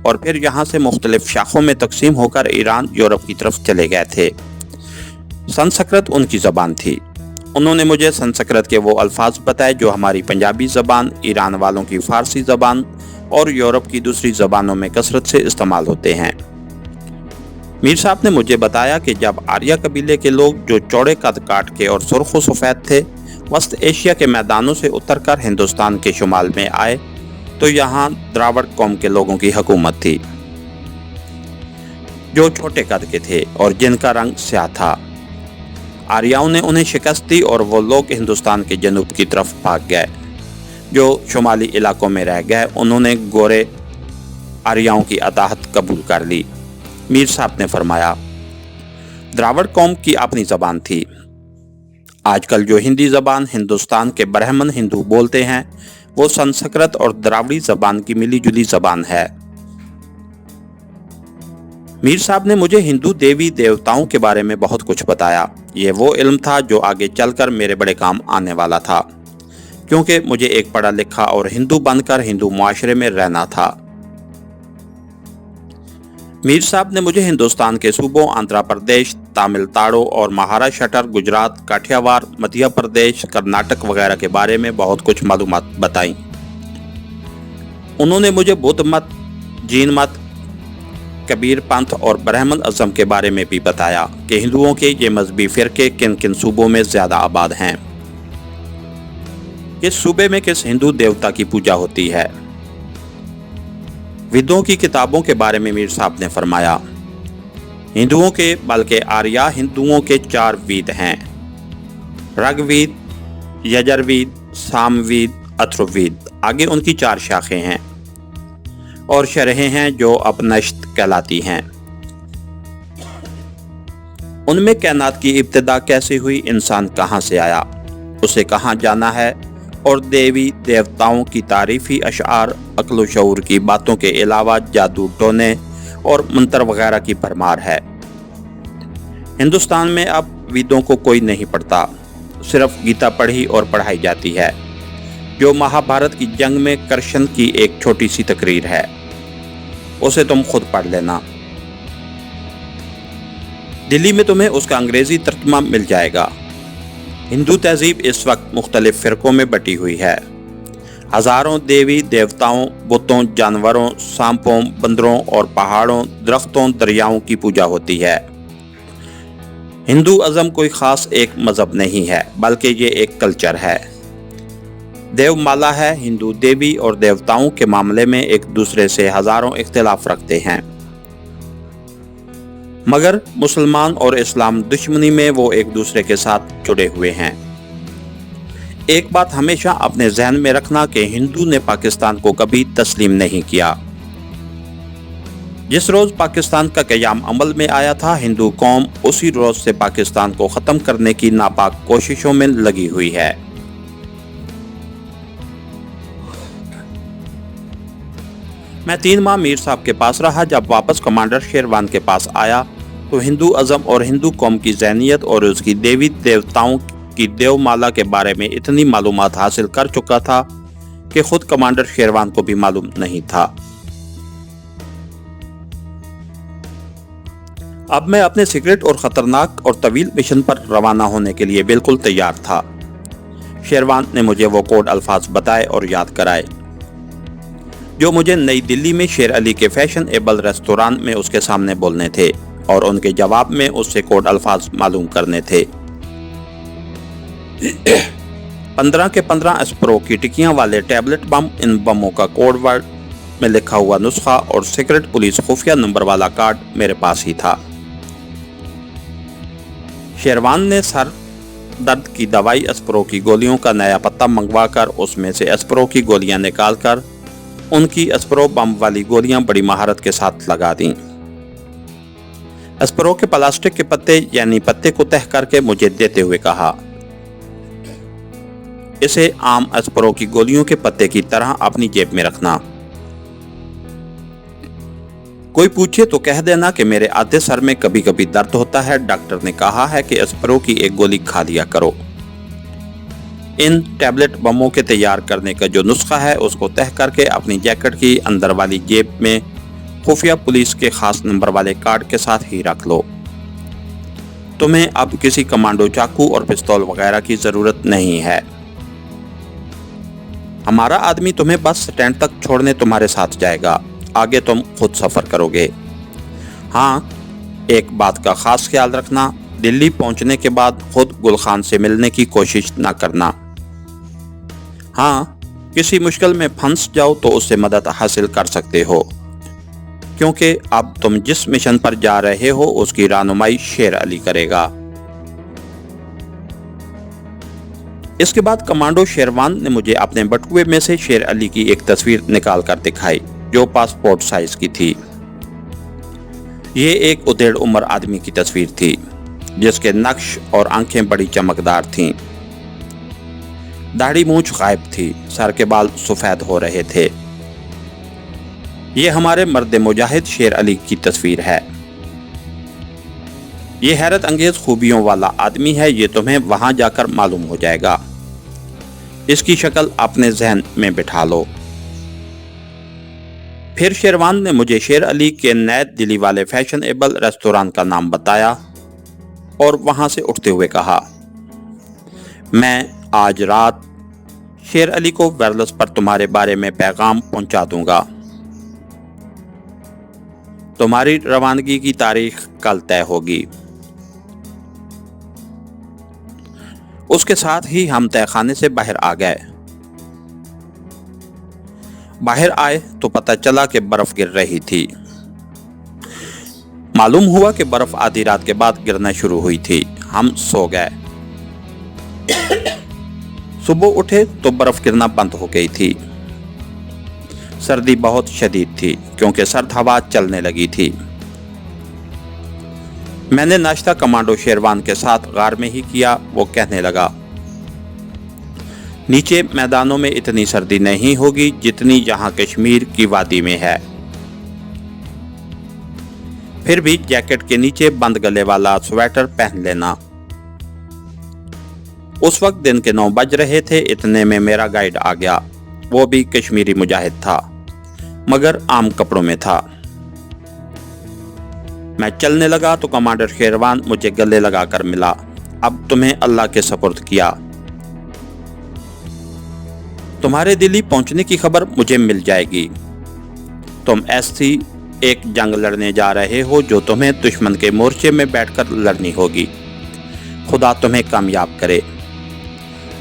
और फिर यहाँ से मुख्तलिफ शाखों में तकसीम होकर ईरान, यूरोप की तरफ चले गए थे। संस्कृत उनकी ज़बान थी। उन्होंने मुझे संस्कृत के वो अल्फाज बताए जो हमारी पंजाबी ज़बान, ईरान वालों की फ़ारसी ज़बान और यूरोप की दूसरी ज़बानों में कसरत से इस्तेमाल होते हैं। मीर साहब ने मुझे बताया कि जब आर्या कबीले के लोग जो चौड़े कद काट के और सुर्ख व सफ़ेद थे वस्त एशिया के मैदानों से उतरकर हिंदुस्तान के शुमाल में आए तो यहाँ द्राविड़ कौम के लोगों की हुकूमत थी जो छोटे कद के थे और जिनका रंग स्याह था। आर्याओं ने उन्हें शिकस्त दी और वो लोग हिंदुस्तान के जनूब की तरफ भाग गए। जो शुमाली इलाकों में रह गए उन्होंने गोरे आर्याओं की अताहत कबूल कर ली। मीर साहब ने फरमाया, द्राविड़ कौम की अपनी ज़बान थी। आजकल जो हिंदी ज़बान हिंदुस्तान के ब्राह्मण हिंदू बोलते हैं वो संस्कृत और द्राविड़ी ज़बान की मिली जुली ज़बान है। मीर साहब ने मुझे हिंदू देवी देवताओं के बारे में बहुत कुछ बताया। ये वो इल्म था जो आगे चलकर मेरे बड़े काम आने वाला था, क्योंकि मुझे एक पढ़ा लिखा और हिंदू बनकर हिंदू मुआशरे में रहना था। मीर साहब ने मुझे हिंदुस्तान के सूबों आंध्र प्रदेश, तमिलनाडु और महाराष्ट्र, गुजरात, काठियावाड़, मध्य प्रदेश, कर्नाटक वगैरह के बारे में बहुत कुछ मालूमात बताई। उन्होंने मुझे बुद्ध मत, जैन मत, कबीर पंथ और ब्राह्मण अज़म के बारे में भी बताया कि हिंदुओं के ये मजहबी फ़िरके किन किन सूबों में ज़्यादा आबाद हैं, किस सूबे में किस हिंदू देवता की पूजा होती है। वेदों की किताबों के बारे में मीर साहब ने फरमाया, हिंदुओं के बल्कि आर्या हिंदुओं के 4 वेद हैं: ऋग्वेद, यजुर्वेद, सामवेद, अथर्ववेद। आगे उनकी 4 शाखें हैं और शरहें हैं जो उपनिषद कहलाती हैं। उनमें कायनात की इब्तिदा कैसे हुई, इंसान कहाँ से आया, उसे कहाँ जाना है, और देवी देवताओं की तारीफी अशआर, अक्ल शऊर की बातों के अलावा जादू टोने और मंत्र वगैरह की भरमार है। हिंदुस्तान में अब वेदों को कोई नहीं पढ़ता, सिर्फ गीता पढ़ी और पढ़ाई जाती है, जो महाभारत की जंग में कृष्ण की एक छोटी सी तकरीर है। उसे तुम खुद पढ़ लेना। दिल्ली में तुम्हें उसका अंग्रेजी तर्जुमा मिल जाएगा। हिंदू तहजीब इस वक्त मुख्तलिफ फ़िरक़ों में बटी हुई है। हज़ारों देवी देवताओं, बुतों, जानवरों, सांपों, बंदरों और पहाड़ों, दरख्तों, दरियाओं की पूजा होती है। हिंदू अज़म कोई ख़ास एक मज़हब नहीं है, बल्कि ये एक कल्चर है। देवमाला है। हिंदू देवी और देवताओं के मामले में एक दूसरे से हज़ारों इख्तिलाफ रखते हैं, मगर मुसलमान और इस्लाम दुश्मनी में वो एक दूसरे के साथ जुड़े हुए हैं। एक बात हमेशा अपने जहन में रखना कि हिंदू ने पाकिस्तान को कभी तस्लीम नहीं किया। जिस रोज़ पाकिस्तान का क़याम अमल में आया था, हिंदू कौम उसी रोज़ से पाकिस्तान को ख़त्म करने की नापाक कोशिशों में लगी हुई है। मैं 3 माह मीर साहब के पास रहा। जब वापस कमांडर शेरवान के पास आया तो हिंदू अज़म और हिंदू कौम की ज़हनियत और उसकी देवी देवताओं की देवमाला के बारे में इतनी मालूमात हासिल कर चुका था कि खुद कमांडर शेरवान को भी मालूम नहीं था। अब मैं अपने सीक्रेट और ख़तरनाक और तवील मिशन पर रवाना होने के लिए बिल्कुल तैयार था। शेरवान ने मुझे वो कोड अल्फाज बताए और याद कराए जो मुझे नई दिल्ली में शेर अली के फैशनेबल रेस्तोरां में उसके सामने बोलने थे, और उनके जवाब में उससे कोड अल्फाज मालूम करने थे। 15 के 15 एस्प्रो की टिकियां वाले टैबलेट बम, इन बमों का कोड वर्ड में लिखा हुआ नुस्खा और सीक्रेट पुलिस खुफिया नंबर वाला कार्ड मेरे पास ही था। शेरवान ने सर दर्द की दवाई एस्प्रो की गोलियों का नया पत्ता मंगवाकर उसमें से एस्प्रो की गोलियां निकालकर उनकी एस्प्रो बम वाली गोलियां बड़ी महारत के साथ लगा दी। एस्प्रो के प्लास्टिक के पत्ते यानी पत्ते को तह करके मुझे देते हुए कहा, इसे आम एस्प्रो की गोलियों के पत्ते की तरह अपनी जेब में रखना। कोई पूछे तो कह देना कि मेरे आधे सर में कभी कभी दर्द होता है, डॉक्टर ने कहा है कि एस्प्रो की एक गोली खा लिया करो। इन टैबलेट बमों के तैयार करने का जो नुस्खा है उसको तह करके अपनी जैकेट की अंदर वाली जेब में खुफिया पुलिस के खास नंबर वाले कार्ड के साथ ही रख लो। तुम्हें अब किसी कमांडो चाकू और पिस्तौल वगैरह की जरूरत नहीं है। हमारा आदमी तुम्हें बस स्टैंड तक छोड़ने तुम्हारे साथ जाएगा, आगे तुम खुद सफर करोगे। हाँ, एक बात का खास ख्याल रखना, दिल्ली पहुंचने के बाद खुद गुल खान से मिलने की कोशिश ना करना। हाँ, किसी मुश्किल में फंस जाओ तो उससे मदद हासिल कर सकते हो, क्योंकि अब तुम जिस मिशन पर जा रहे हो उसकी रहनुमाई शेर अली करेगा। इसके बाद कमांडो शेरवान ने मुझे अपने बटुए में से शेर अली की एक तस्वीर निकाल कर दिखाई जो पासपोर्ट साइज की थी। ये एक उधेड़ उम्र आदमी की तस्वीर थी जिसके नक्श और आंखें बड़ी चमकदार थीं। दाढ़ी मूंछ गायब थी, सर के बाल सफेद हो रहे थे। ये हमारे मर्द मुजाहिद शेर अली की तस्वीर है। ये हैरत अंगेज खूबियों वाला आदमी है, ये तुम्हें वहां जाकर मालूम हो जाएगा। इसकी शक्ल अपने जहन में बिठा लो। फिर शेरवान ने मुझे शेर अली के नए दिल्ली वाले फैशनेबल रेस्तोरां का नाम बताया और वहां से उठते हुए कहा, मैं आज रात शेर अली को वायरलेस पर तुम्हारे बारे में पैगाम पहुंचा दूंगा। तुम्हारी रवानगी की तारीख कल तय होगी। उसके साथ ही हम तहखाने से बाहर आ गए। बाहर आए तो पता चला कि बर्फ गिर रही थी। मालूम हुआ कि बर्फ आधी रात के बाद गिरना शुरू हुई थी। हम सो गए। सुबह उठे तो बर्फ गिरना बंद हो गई थी। सर्दी बहुत शदीद थी क्योंकि सर्द हवा चलने लगी थी। मैंने नाश्ता कमांडो शेरवान के साथ गार में ही किया। वो कहने लगा, नीचे मैदानों में इतनी सर्दी नहीं होगी जितनी यहाँ कश्मीर की वादी में है। फिर भी जैकेट के नीचे बंद गले वाला स्वेटर पहन लेना। उस वक्त दिन के 9 बज रहे थे। इतने में मेरा गाइड आ गया। वो भी कश्मीरी मुजाहिद था, मगर आम कपड़ों में था। मैं चलने लगा तो कमांडर शेरवान मुझे गले लगाकर मिला। अब तुम्हें अल्लाह के सपुर्द किया। तुम्हारे दिल्ली पहुंचने की खबर मुझे मिल जाएगी। तुम ऐसी एक जंग लड़ने जा रहे हो जो तुम्हें दुश्मन के मोर्चे में बैठकर लड़नी होगी। खुदा तुम्हें कामयाब करे।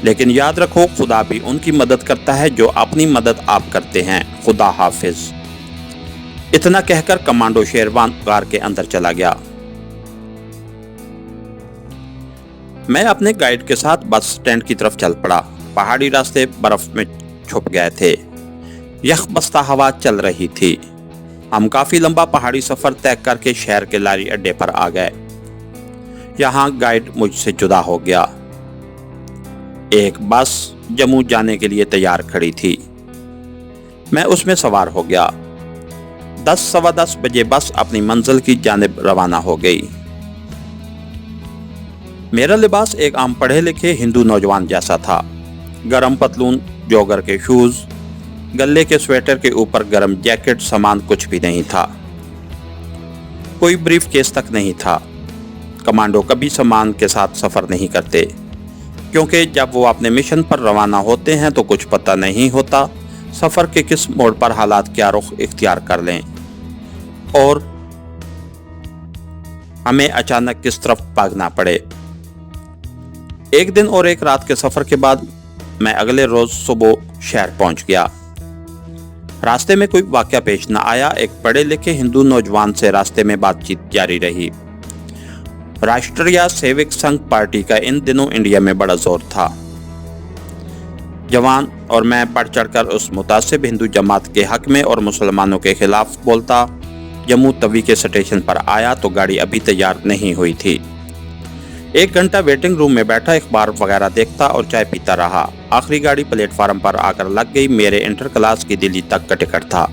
लेकिन याद रखो, खुदा भी उनकी मदद करता है जो अपनी मदद आप करते हैं। खुदा हाफिज। इतना कहकर कमांडो शेरवान गार के अंदर चला गया। मैं अपने गाइड के साथ बस स्टैंड की तरफ चल पड़ा। पहाड़ी रास्ते बर्फ में छुप गए थे। यख बस्ता हवा चल रही थी। हम काफी लंबा पहाड़ी सफर तय करके शहर के लारी अड्डे पर आ गए। यहाँ गाइड मुझसे जुदा हो गया। एक बस जम्मू जाने के लिए तैयार खड़ी थी। मैं उसमें सवार हो गया। 10 सवा 10 बजे बस अपनी मंजिल की जानिब रवाना हो गई। मेरा लिबास एक आम पढ़े लिखे हिंदू नौजवान जैसा था। गरम पतलून, जॉगर के शूज, गले के स्वेटर के ऊपर गरम जैकेट, सामान कुछ भी नहीं था। कोई ब्रीफ केस तक नहीं था। कमांडो कभी सामान के साथ सफर नहीं करते, क्योंकि जब वो अपने मिशन पर रवाना होते हैं तो कुछ पता नहीं होता सफर के किस मोड़ पर हालात क्या रुख इख्तियार कर लें और हमें अचानक किस तरफ भागना पड़े। एक दिन और एक रात के सफर के बाद मैं अगले रोज सुबह शहर पहुंच गया। रास्ते में कोई वाकया पेश न आया। एक पढ़े लिखे हिंदू नौजवान से रास्ते में बातचीत जारी रही। राष्ट्रीय सेविक संघ पार्टी का इन दिनों इंडिया में बड़ा जोर था। जवान और मैं बढ़ चढ़कर उस मुतासिब हिंदू जमात के हक में और मुसलमानों के खिलाफ बोलता। जम्मू तवी के स्टेशन पर आया तो गाड़ी अभी तैयार नहीं हुई थी। 1 घंटा वेटिंग रूम में बैठा अखबार वगैरह देखता और चाय पीता रहा। आखिरी गाड़ी प्लेटफार्म पर आकर लग गई। मेरे इंटर क्लास की दिल्ली तक का टिकट था।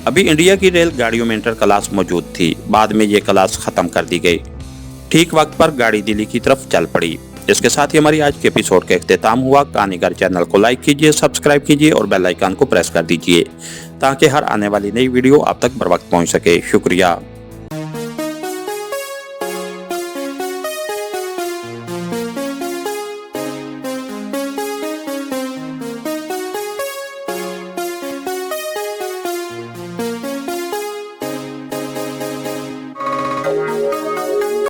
अभी इंडिया की रेल गाड़ियों में इंटर क्लास मौजूद थी। बाद में ये क्लास खत्म कर दी गई। ठीक वक्त पर गाड़ी दिल्ली की तरफ चल पड़ी। इसके साथ ही हमारी आज के एपिसोड का इख्तिताम हुआ। कहानीगर चैनल को लाइक कीजिए, सब्सक्राइब कीजिए और बेल आइकन को प्रेस कर दीजिए ताकि हर आने वाली नई वीडियो आप तक बर वक्त पहुँच सके। शुक्रिया।